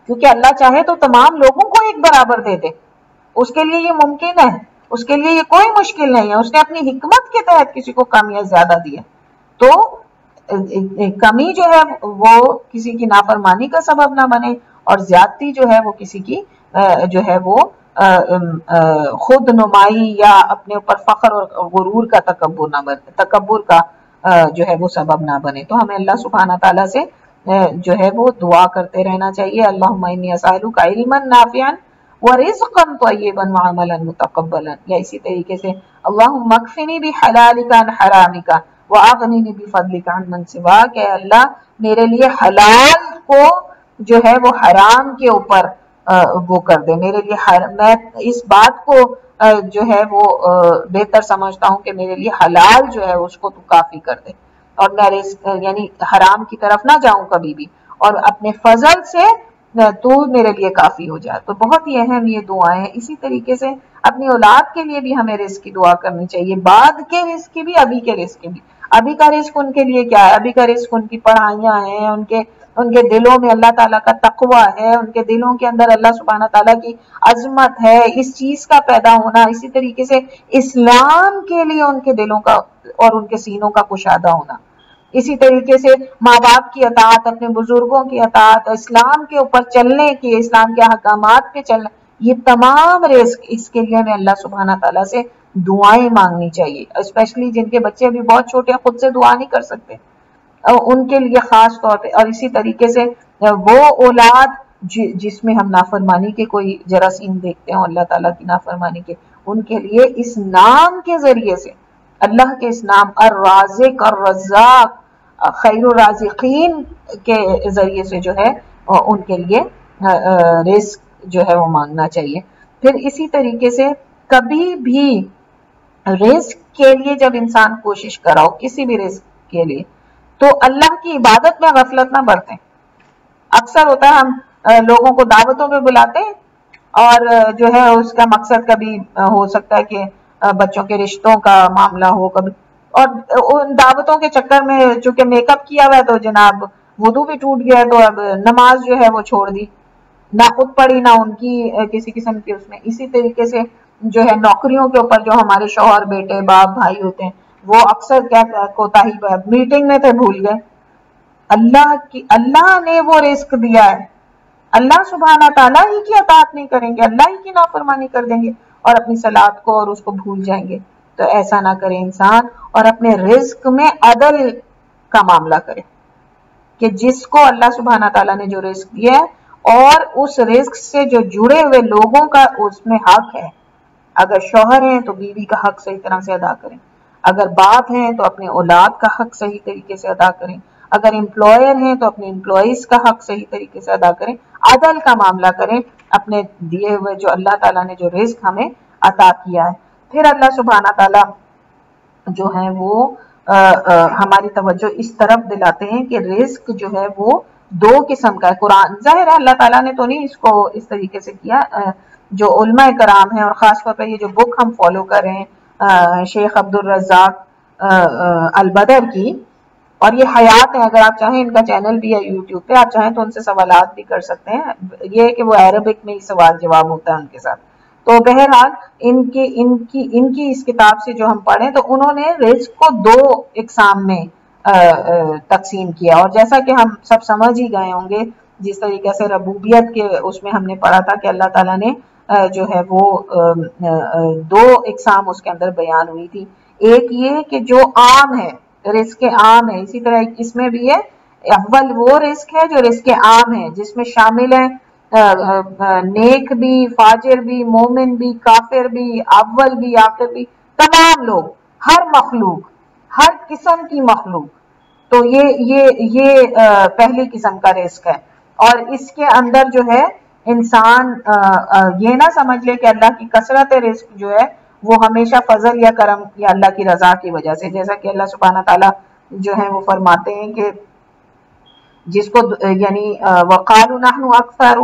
کیونکہ اللہ چاہے تو تمام لوگوں کو ایک برابر دے دے، اس کے لیے یہ ممکن ہے، اس کے لیے یہ کوئی مشکل نہیں ہے، اس نے اپنی حکمت کے تحت کسی کو کم یا زیادہ دیا، تو کمی جو ہے وہ کسی کی نافرمانی کا سبب نہ بنے، اور زیادتی جو ہے وہ کسی کی جو ہے وہ خود نمائی یا اپنے اوپر فخر اور غرور کا تکبر نہ بنے، تکبر کا جو ہے وہ سبب نہ بنے۔ تو ہمیں اللہ سبحانہ تعالیٰ سے جو ہے وہ دعا کرتے رہنا چاہیے، اللہم انی اسألک علما نافعا ورزقا طیبا وعملا متقبلا، یا اسی طریقے سے اللہم اکفنی بحلالک عن حرامک واغننی بفضلک عن من سواک، اے اللہ میرے لیے حلال کو جو ہے وہ حرام کے اوپر وہ کر دے، میرے لیے میں اس بات کو جو ہے وہ بہتر سمجھتا ہوں کہ میرے لیے حلال جو ہے اس کو تو کافی کر دے، اور میں یعنی حرام کی طرف نہ جاؤں کبھی بھی، اور اپنے فضل سے تو میرے لیے کافی ہو جائے۔ تو بہت ہی اہم یہ دعائیں ہیں۔ اسی طریقے سے اپنی اولاد کے لیے بھی ہمیں رزق کی دعا کرنی چاہیے، بعد کے رزق کی بھی، ابھی کے رزق کی بھی۔ ابھی کا رزق ان کے لیے کیا ہے؟ ابھی کا رزق ان کی پڑھائیاں ہیں، ان کے دلوں میں اللہ تعالیٰ کا تقوی ہے، ان کے دلوں کے اندر اللہ سبحانہ تعالیٰ کی عظمت ہے، اس چیز کا پیدا ہونا، اسی طریقے سے اسلام کے لیے ان کے دلوں کا اور ان کے سینوں کا کشادہ ہونا، اسی طریقے سے ماں باپ کی اطاعت، اپنے بزرگوں کی اطاعت، اسلام کے اوپر چلنے کی، اسلام کے احکامات پہ چلنا، یہ تمام رزق، اس کے لیے ہمیں اللہ سبحانہ تعالیٰ سے دعائیں مانگنی چاہیے، اسپیشلی جن کے بچے ابھی بہت چھوٹے ہیں، خود سے دعا نہیں کر سکتے، ان کے لیے خاص طور پہ۔ اور اسی طریقے سے وہ اولاد جس میں ہم نافرمانی کے کوئی جراثیم دیکھتے ہیں، اللہ تعالیٰ کی نافرمانی کے، ان کے لیے اس نام کے ذریعے سے، اللہ کے اس نام الرازق الرزاق خیر الرازقین کے ذریعے سے جو ہے ان کے لیے رزق جو ہے وہ مانگنا چاہیے۔ پھر اسی طریقے سے کبھی بھی رزق کے لیے جب انسان کوشش کراؤ، کسی بھی رزق کے لیے، تو اللہ کی عبادت میں غفلت نہ برتیں۔ اکثر ہوتا ہے ہم لوگوں کو دعوتوں پہ بلاتے ہیں، اور جو ہے اس کا مقصد کبھی ہو سکتا ہے کہ بچوں کے رشتوں کا معاملہ ہو، کبھی، اور ان دعوتوں کے چکر میں چونکہ میک اپ کیا ہوا ہے تو جناب وضو بھی ٹوٹ گیا، تو اب نماز جو ہے وہ چھوڑ دی، نہ خود پڑھی نہ ان کی کسی قسم کی اس میں۔ اسی طریقے سے جو ہے نوکریوں کے اوپر جو ہمارے شوہر، بیٹے، باپ، بھائی ہوتے ہیں، وہ اکثر کیا کوتاہی میٹنگ میں تھے بھول گئے، اللہ نے وہ رزق دیا ہے، اللہ سبحانہ تعالیٰ ہی کی اطاعت نہیں کریں گے، اللہ ہی کی نافرمانی کر دیں گے اور اپنی صلات کو اور اس کو بھول جائیں گے۔ تو ایسا نہ کرے انسان، اور اپنے رزق میں عدل کا معاملہ کرے، کہ جس کو اللہ سبحانہ تعالیٰ نے جو رزق دیا ہے اور اس رزق سے جو جڑے ہوئے لوگوں کا اس میں حق ہے، اگر شوہر ہیں تو بیوی کا حق صحیح طرح سے ادا کریں، اگر باپ ہیں تو اپنے اولاد کا حق صحیح طریقے سے ادا کریں، اگر امپلائر ہیں تو اپنے امپلائیز کا حق صحیح طریقے سے ادا کریں، عدل کا معاملہ کریں اپنے دیے ہوئے جو اللہ تعالیٰ نے جو رزق ہمیں عطا کیا ہے۔ پھر اللہ سبحانہ تعالیٰ جو ہے وہ ہماری توجہ اس طرف دلاتے ہیں کہ رزق جو ہے وہ دو قسم کا ہے۔ قرآن ظاہر ہے اللہ تعالیٰ نے تو نہیں اس کو اس طریقے سے کیا، جو علماء کرام ہیں اور خاص طور پہ یہ جو بک ہم فالو کر رہے ہیں شیخ عبد الرزاق البدر کی، اور یہ حیات ہے، اگر آپ چاہیں ان کا چینل بھی ہے یوٹیوب پہ، آپ چاہیں تو ان سے سوالات بھی کر سکتے ہیں، یہ کہ وہ عربک میں ہی سوال جواب ہوتا ہے ان کے ساتھ۔ تو بہرحال ان کی اس کتاب سے جو ہم پڑھیں تو انہوں نے رزق کو دو اقسام میں تقسیم کیا، اور جیسا کہ ہم سب سمجھ ہی گئے ہوں گے، جس طریقے سے ربوبیت کے اس میں ہم نے پڑھا تھا کہ اللہ تعالیٰ نے جو ہے وہ دو اقسام اس کے اندر بیان ہوئی تھی، ایک یہ کہ جو عام ہے، رزق عام ہے، اسی طرح اس میں بھی ہے اول وہ رزق ہے جو رزق عام ہے، جس میں شامل ہے نیک بھی، فاجر بھی، مومن بھی، کافر بھی، اول بھی، آخر بھی، تمام لوگ، ہر مخلوق، ہر قسم کی مخلوق۔ تو یہ پہلی قسم کا رزق ہے، اور اس کے اندر جو ہے انسان یہ نہ سمجھ لے کہ اللہ کی کثرت رزق جو ہے وہ ہمیشہ فضل یا کرم یا اللہ کی رضا کی وجہ سے، جیسا کہ اللہ سبحانہ تعالیٰ جو ہے وہ فرماتے ہیں کہ جس کو یعنی وَقَالُوا نَحْنُ أَكْثَرُ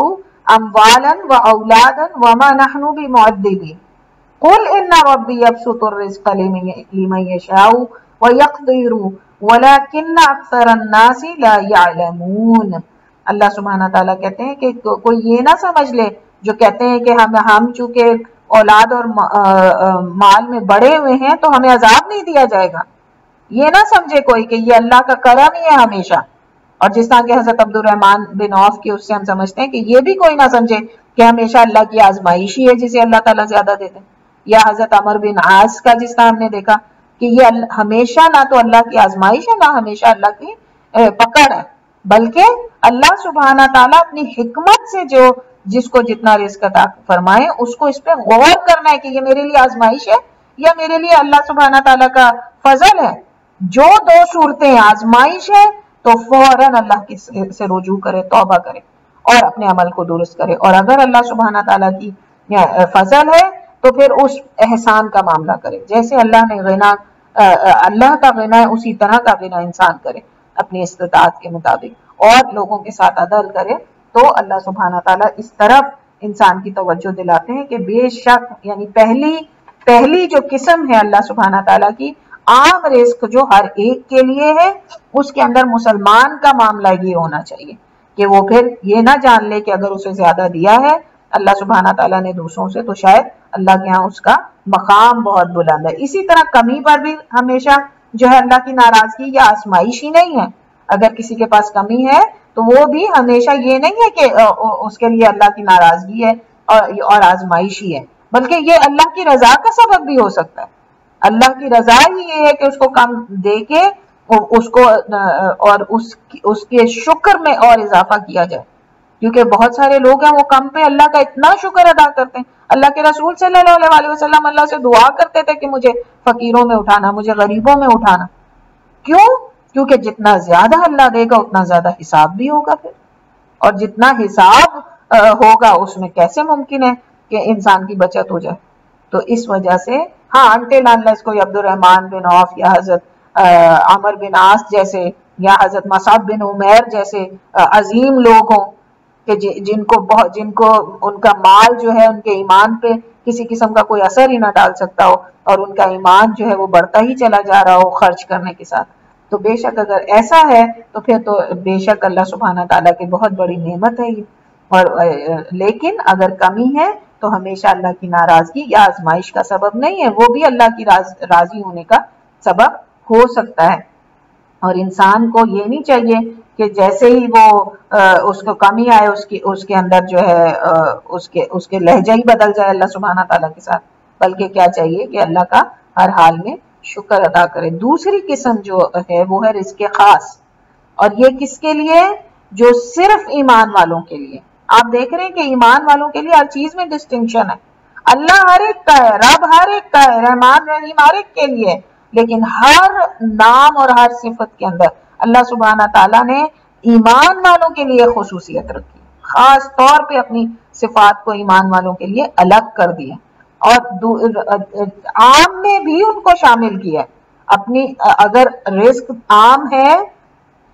أَمْوَالًا وَأَوْلَادًا وَمَا نَحْنُ بِمُعَذِّبِينَ قُلْ إِنَّ رَبِّي يَبْسُطُ الرِّزْقَ لِمَن يَشَاءُ وَيَقْدِرُ وَلَكِنَّ أَكْثَرَ النَّاسِ لَا يَعْلَمُونَ۔ اللہ سبحانہ تعالیٰ کہتے ہیں کہ کوئی یہ نہ سمجھ لے جو کہتے ہیں کہ ہم چونکہ اولاد اور مال میں بڑے ہوئے ہیں تو ہمیں عذاب نہیں دیا جائے گا، یہ نہ سمجھے کوئی کہ یہ اللہ کا کرم ہی ہے ہمیشہ۔ اور جس طرح کہ حضرت عبد الرحمن بن عوف کی اس سے ہم سمجھتے ہیں کہ یہ بھی کوئی نہ سمجھے کہ ہمیشہ اللہ کی آزمائش ہی ہے جسے اللہ تعالیٰ زیادہ دیتے ہیں، یا حضرت عمر بن عاص کا جس طرح ہم نے دیکھا کہ یہ ہمیشہ نہ تو اللہ کی آزمائش ہے نہ ہمیشہ اللہ کی پکڑ ہے، بلکہ اللہ سبحانہ تعالیٰ اپنی حکمت سے جو جس کو جتنا رزق عطا فرمائے اس کو اس پہ غور کرنا ہے کہ یہ میرے لیے آزمائش ہے یا میرے لیے اللہ سبحانہ تعالیٰ کا فضل ہے۔ جو دو صورتیں آزمائش ہے تو فوراً اللہ کی سے رجوع کرے، توبہ کرے اور اپنے عمل کو درست کرے، اور اگر اللہ سبحانہ تعالیٰ کی فضل ہے تو پھر اس احسان کا معاملہ کرے، جیسے اللہ نے غنا اللہ کا غنا ہے اسی طرح کا غنا انسان کرے اپنی استطاعت کے مطابق اور لوگوں کے ساتھ عدل کرے، تو اللہ سبحانہ تعالیٰ اس طرف انسان کی توجہ دلاتے ہیں کہ بے شک یعنی پہلی جو قسم ہے اللہ سبحانہ تعالیٰ کی عام رزق جو ہر ایک کے لیے ہے، اس کے اندر مسلمان کا معاملہ یہ ہونا چاہیے کہ وہ پھر یہ نہ جان لے کہ اگر اسے زیادہ دیا ہے اللہ سبحانہ تعالیٰ نے دوسروں سے تو شاید اللہ کے ہاں اس کا مقام بہت بلند ہے۔ اسی طرح کمی پر بھی ہمیشہ جو ہے اللہ کی ناراضگی یا آزمائش ہی نہیں ہے، اگر کسی کے پاس کمی ہے تو وہ بھی ہمیشہ یہ نہیں ہے کہ اس کے لیے اللہ کی ناراضگی ہے اور آزمائش ہی ہے، بلکہ یہ اللہ کی رضا کا سبب بھی ہو سکتا ہے۔ اللہ کی رضا ہی یہ ہے کہ اس کو کم دے کے اس کو اور اس کے شکر میں اور اضافہ کیا جائے، کیونکہ بہت سارے لوگ ہیں وہ کم پہ اللہ کا اتنا شکر ادا کرتے ہیں۔ اللہ کے رسول صلی اللہ علیہ وسلم اللہ سے دعا کرتے تھے کہ مجھے فقیروں میں اٹھانا، مجھے غریبوں میں اٹھانا۔ کیوں؟ کیونکہ جتنا زیادہ اللہ دے گا اتنا زیادہ حساب بھی ہوگا پھر، اور جتنا حساب ہوگا اس میں کیسے ممکن ہے کہ انسان کی بچت ہو جائے۔ تو اس وجہ سے ہاں اس کو عبد الرحمن بن عوف یا حضرت عمر بن عاص جیسے یا حضرت مصعب بن عمیر جیسے عظیم لوگ ہوں کہ جن کو ان کا مال جو ہے ان کے ایمان پہ کسی قسم کا کوئی اثر ہی نہ ڈال سکتا ہو اور ان کا ایمان جو ہے وہ بڑھتا ہی چلا جا رہا ہو خرچ کرنے کے ساتھ، تو بے شک اگر ایسا ہے تو پھر تو بے شک اللہ سبحانہ تعالیٰ کی بہت بڑی نعمت ہے یہ۔ اور لیکن اگر کمی ہے تو ہمیشہ اللہ کی ناراضگی یا آزمائش کا سبب نہیں ہے، وہ بھی اللہ کی راضی ہونے کا سبب ہو سکتا ہے۔ اور انسان کو یہ نہیں چاہیے کہ جیسے ہی وہ اس کو کمی آئے اس کے اندر جو ہے اس کے لہجہ ہی بدل جائے اللہ سبحانہ تعالیٰ کے ساتھ، بلکہ کیا چاہیے کہ اللہ کا ہر حال میں شکر ادا کرے۔ دوسری قسم جو ہے وہ ہے رزق خاص، اور یہ کس کے لیے؟ جو صرف ایمان والوں کے لیے۔ آپ دیکھ رہے ہیں کہ ایمان والوں کے لیے ہر چیز میں ڈسٹنکشن ہے، اللہ ہر ایک کا ہے، رب ہر ایک کا ہے، رحمان رحیم ہر ایک کے لیے، لیکن ہر نام اور ہر صفت کے اندر اللہ سبحانہ تعالیٰ نے ایمان والوں کے لیے خصوصیت رکھی، خاص طور پہ اپنی صفات کو ایمان والوں کے لیے الگ کر دیا، اور عام میں بھی ان کو شامل کیا، اپنی اگر رزق عام ہے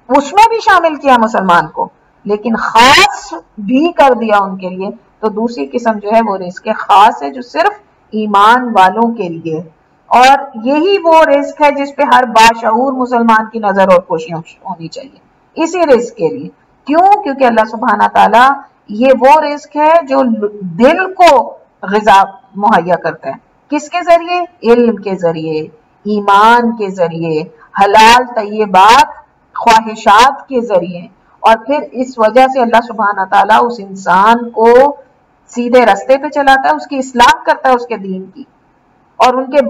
اس میں بھی شامل کیا مسلمان کو، لیکن خاص بھی کر دیا ان کے لیے۔ تو دوسری قسم جو ہے وہ رزق خاص ہے جو صرف ایمان والوں کے لیے، اور یہی وہ رزق ہے جس پہ ہر باشعور مسلمان کی نظر اور کوشش ہونی چاہیے اسی رزق کے لیے۔ کیوں؟ کیونکہ اللہ سبحانہ تعالیٰ یہ وہ رزق ہے جو دل کو غذا مہیا کرتا ہے، کس کے ذریعے؟ علم کے ذریعے، ایمان کے ذریعے، حلال طیبات خواہشات کے ذریعے، اور پھر اس وجہ سے اللہ سبحانہ تعالیٰ اس انسان کو سیدھے رستے پہ چلاتا ہے، اس کی اصلاح کرتا ہے اس کے دین کی، اور ان کے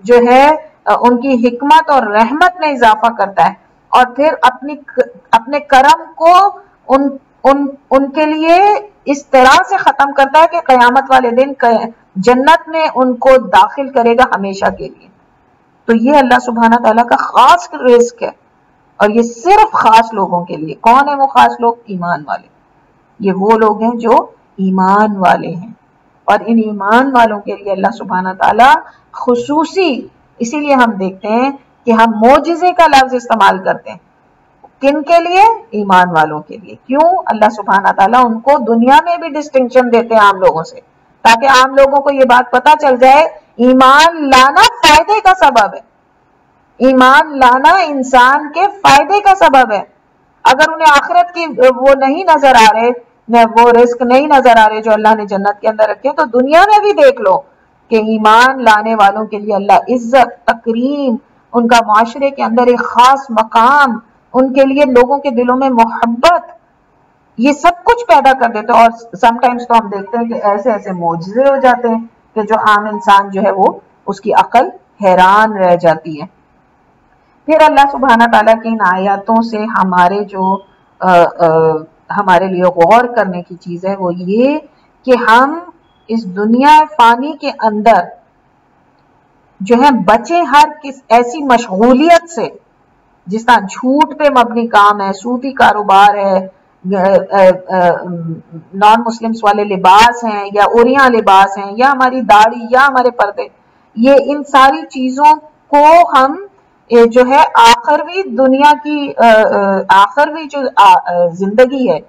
جو ہے ان کی حکمت اور رحمت میں اضافہ کرتا ہے، اور پھر اپنے کرم کو ان کے لیے اس طرح سے ختم کرتا ہے کہ قیامت والے دن جنت میں ان کو داخل کرے گا ہمیشہ کے لیے۔ تو یہ اللہ سبحانہ تعالیٰ کا خاص رزق ہے، اور یہ صرف خاص لوگوں کے لیے۔ کون ہے وہ خاص لوگ؟ ایمان والے۔ یہ وہ لوگ ہیں جو ایمان والے ہیں، اور ان ایمان والوں کے لیے اللہ سبحانہ تعالیٰ خصوصی، اسی لیے ہم دیکھتے ہیں کہ ہم معجزے کا لفظ استعمال کرتے ہیں، کن کے لیے؟ ایمان والوں کے لیے۔ کیوں؟ اللہ سبحانہ تعالیٰ ان کو دنیا میں بھی ڈسٹنکشن دیتے ہیں عام لوگوں سے، تاکہ عام لوگوں کو یہ بات پتا چل جائے ایمان لانا فائدے کا سبب ہے، ایمان لانا انسان کے فائدے کا سبب ہے۔ اگر انہیں آخرت کی وہ نہیں نظر آ رہے، وہ رزق نہیں نظر آ رہے جو اللہ نے جنت کے اندر رکھے، تو دنیا میں بھی دیکھ لو کہ ایمان لانے والوں کے لیے اللہ عزت، تکریم، ان کا معاشرے کے اندر ایک خاص مقام، ان کے لیے لوگوں کے دلوں میں محبت، یہ سب کچھ پیدا کر دیتے ہیں۔ اور سم ٹائمز تو ہم دیکھتے ہیں کہ ایسے ایسے معجزے ہو جاتے ہیں کہ جو عام انسان جو ہے وہ اس کی عقل حیران رہ جاتی ہے۔ پھر اللہ سبحانہ تعالیٰ کی ان آیاتوں سے ہمارے جو ہمارے لیے غور کرنے کی چیز ہے وہ یہ کہ ہم اس دنیا فانی کے اندر جو ہے بچیں ہر ایسی مشغولیت سے، جس طرح جھوٹ پہ مبنی کام ہے، سودی کاروبار ہے، نان مسلمس والے لباس ہیں، یا اوریاں لباس ہیں، یا ہماری داڑھی، یا ہمارے پردے، یہ ان ساری چیزوں کو ہم جو ہے آخروی دنیا کی آخروی جو زندگی ہے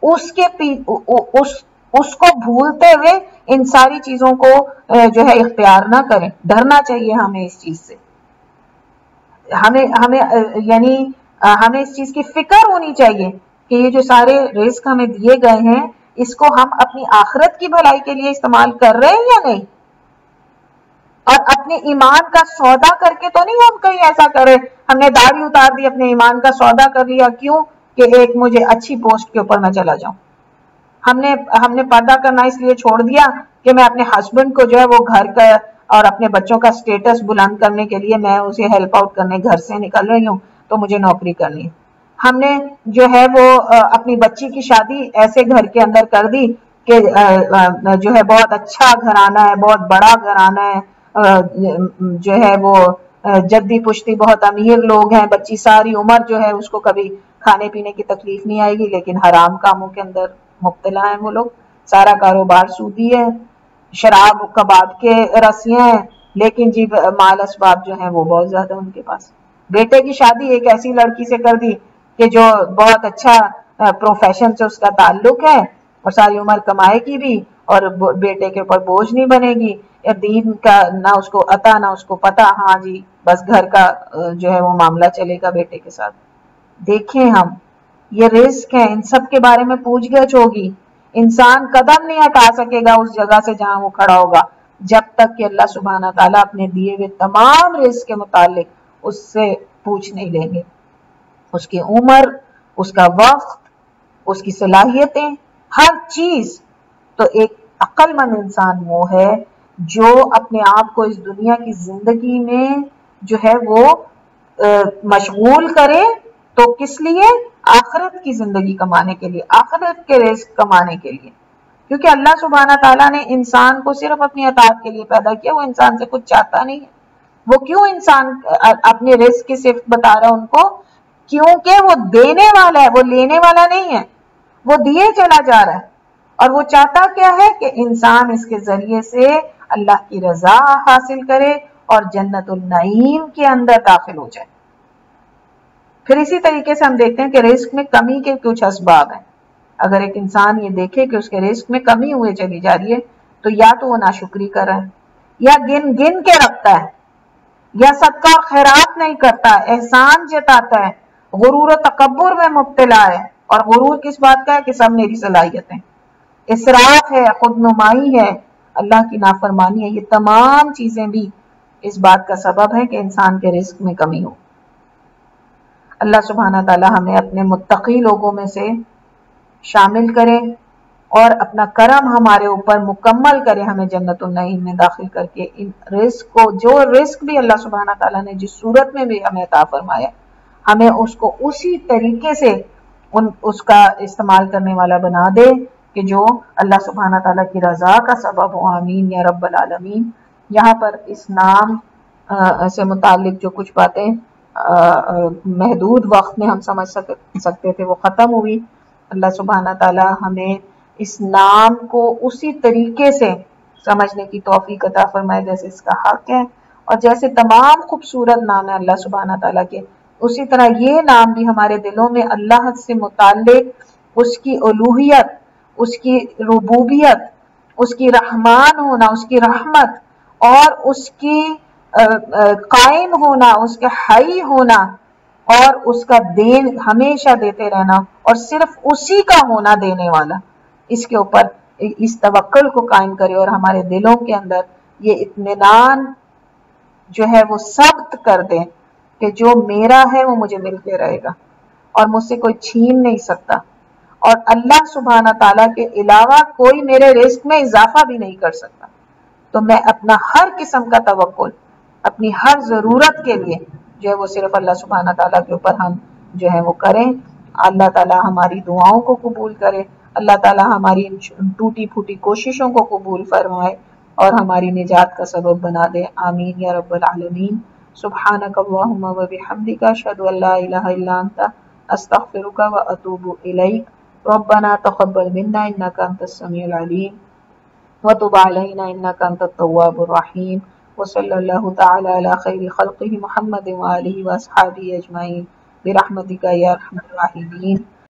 اس کو بھولتے ہوئے ان ساری چیزوں کو جو ہے اختیار نہ کریں۔ ڈرنا چاہیے ہمیں اس چیز سے، ہمیں یعنی ہمیں اس چیز کی فکر ہونی چاہیے کہ یہ جو سارے رزق ہمیں دیے گئے ہیں اس کو ہم اپنی آخرت کی بھلائی کے لیے استعمال کر رہے ہیں یا نہیں، اور اپنے ایمان کا سودا کر کے تو نہیں ہم کہیں ایسا کرے ہم نے داڑھی اتار دی، اپنے ایمان کا سودا کر لیا، کیوں کہ ایک مجھے اچھی پوسٹ کے اوپر میں چلا جاؤں۔ ہم نے پردہ کرنا اس لیے چھوڑ دیا کہ میں اپنے ہسبینڈ کو جو ہے وہ گھر کا اور اپنے بچوں کا سٹیٹس بلند کرنے کے لیے میں اسے ہیلپ آؤٹ کرنے گھر سے نکل رہی ہوں تو مجھے نوکری کرنی ہے۔ ہم نے جو ہے وہ اپنی بچی کی شادی ایسے گھر کے اندر کر دی کہ جو ہے بہت اچھا گھرانہ ہے، بہت بڑا گھرانہ ہے، جو ہے وہ جدی پشتی بہت امیر لوگ ہیں، بچی ساری عمر جو ہے اس کو کبھی کھانے پینے کی تکلیف نہیں آئے گی، لیکن حرام کاموں کے اندر مبتلا ہیں وہ لوگ، سارا کاروبار سودی ہے، شراب کباب کے رسیاں ہیں، لیکن جی مال اسباب جو ہیں وہ بہت زیادہ ان کے پاس۔ بیٹے کی شادی ایک ایسی لڑکی سے کر دی کہ جو بہت اچھا پروفیشن سے اس کا تعلق ہے اور ساری عمر کمائے گی بھی اور بیٹے کے اوپر بوجھ نہیں بنے گی، دین کا نہ اس کو عطا نہ اس کو پتا، ہاں جی بس گھر کا جو ہے وہ معاملہ چلے گا بیٹے کے ساتھ۔ دیکھیں ہم یہ رزق ہے، ان سب کے بارے میں پوچھ گچھ ہوگی، انسان قدم نہیں ہٹا سکے گا اس جگہ سے جہاں وہ کھڑا ہوگا جب تک کہ اللہ سبحانہ تعالیٰ اپنے دیے ہوئے تمام رزق کے متعلق اس سے پوچھ نہیں لیں گے، اس کی عمر، اس کا وقت، اس کی صلاحیتیں، ہر چیز۔ تو ایک عقل مند انسان وہ ہے جو اپنے آپ کو اس دنیا کی زندگی میں جو ہے وہ مشغول کرے، تو کس لیے؟ آخرت کی زندگی کمانے کے لیے، آخرت کے رزق کمانے کے لیے، کیونکہ اللہ سبحانہ تعالیٰ نے انسان کو صرف اپنی اطاعت کے لیے پیدا کیا، وہ انسان سے کچھ چاہتا نہیں ہے۔ وہ کیوں انسان اپنے رزق کی صفت بتا رہا ہے ان کو؟ کیونکہ وہ دینے والا ہے، وہ لینے والا نہیں ہے، وہ دیے چلا جا رہا ہے، اور وہ چاہتا کیا ہے کہ انسان اس کے ذریعے سے اللہ کی رضا حاصل کرے اور جنت النعیم کے اندر داخل ہو جائے۔ پھر اسی طریقے سے ہم دیکھتے ہیں کہ رزق میں کمی کے کچھ اسباب ہیں۔ اگر ایک انسان یہ دیکھے کہ اس کے رزق میں کمی ہوئے چلی جا رہی ہے تو یا تو وہ ناشکری کر رہا ہے، یا گن گن کے رکھتا ہے، یا صدقہ اور خیرات نہیں کرتا، احسان جتاتا ہے، غرور و تکبر میں مبتلا ہے، اور غرور کس بات کا ہے کہ سب میری صلاحیت ہے، اسراف ہے، خود نمائی ہے، اللہ کی نافرمانی ہے۔ یہ تمام چیزیں بھی اس بات کا سبب ہے کہ انسان کے رزق میں کمی ہو۔ اللہ سبحانہ تعالی ہمیں اپنے متقی لوگوں میں سے شامل کرے اور اپنا کرم ہمارے اوپر مکمل کرے، ہمیں جنت النعیم میں داخل کر کے ان رزق کو، جو رزق بھی اللہ سبحانہ تعالیٰ نے جس صورت میں بھی ہمیں عطا فرمایا، ہمیں اس کو اسی طریقے سے اس کا استعمال کرنے والا بنا دے کہ جو اللہ سبحانہ تعالیٰ کی رضا کا سبب ہو۔ آمین یا رب العالمین۔ یہاں پر اس نام سے متعلق جو کچھ باتیں محدود وقت میں ہم سمجھ سکتے تھے وہ ختم ہوئی۔ اللہ سبحانہ تعالیٰ ہمیں اس نام کو اسی طریقے سے سمجھنے کی توفیق عطا فرمائے جیسے اس کا حق ہے، اور جیسے تمام خوبصورت نام ہے اللہ سبحانہ تعالیٰ کے، اسی طرح یہ نام بھی ہمارے دلوں میں اللہ سے متعلق اس کی الوہیت، اس کی ربوبیت، اس کی رحمان ہونا، اس کی رحمت، اور اس کی قائم ہونا، اس کے حی ہونا، اور اس کا دین ہمیشہ دیتے رہنا، اور صرف اسی کا ہونا دینے والا، اس کے اوپر اس توکل کو قائم کرے اور ہمارے دلوں کے اندر یہ اطمینان جو ہے وہ ثبت کر دے کہ جو میرا ہے وہ مجھے مل کے رہے گا اور مجھ سے کوئی چھین نہیں سکتا، اور اللہ سبحانہ تعالیٰ کے علاوہ کوئی میرے رزق میں اضافہ بھی نہیں کر سکتا۔ تو میں اپنا ہر قسم کا توکل اپنی ہر ضرورت کے لیے جو ہے وہ صرف اللہ سبحانہ تعالیٰ کے اوپر ہم جو ہے وہ کریں۔ اللہ تعالیٰ ہماری دعاؤں کو قبول کرے، اللہ تعالیٰ ہماری ٹوٹی پھوٹی کوششوں کو قبول فرمائے اور ہماری نجات کا سبب بنا دے، آمین یا رب العالمین۔ سبحانک اللہم و بحمدک، اشہد ان لا الہ الا انت، استغفرک و اتوب الیک۔ ربنا تقبل منا انک انت السمیع العلیم وتب علینا انک انت التواب الرحیم، وصلی اللہ تعالی علی خیر خلقہ محمد وآلہ واصحابہ اجمعین برحمتک یا ارحم الراحمین۔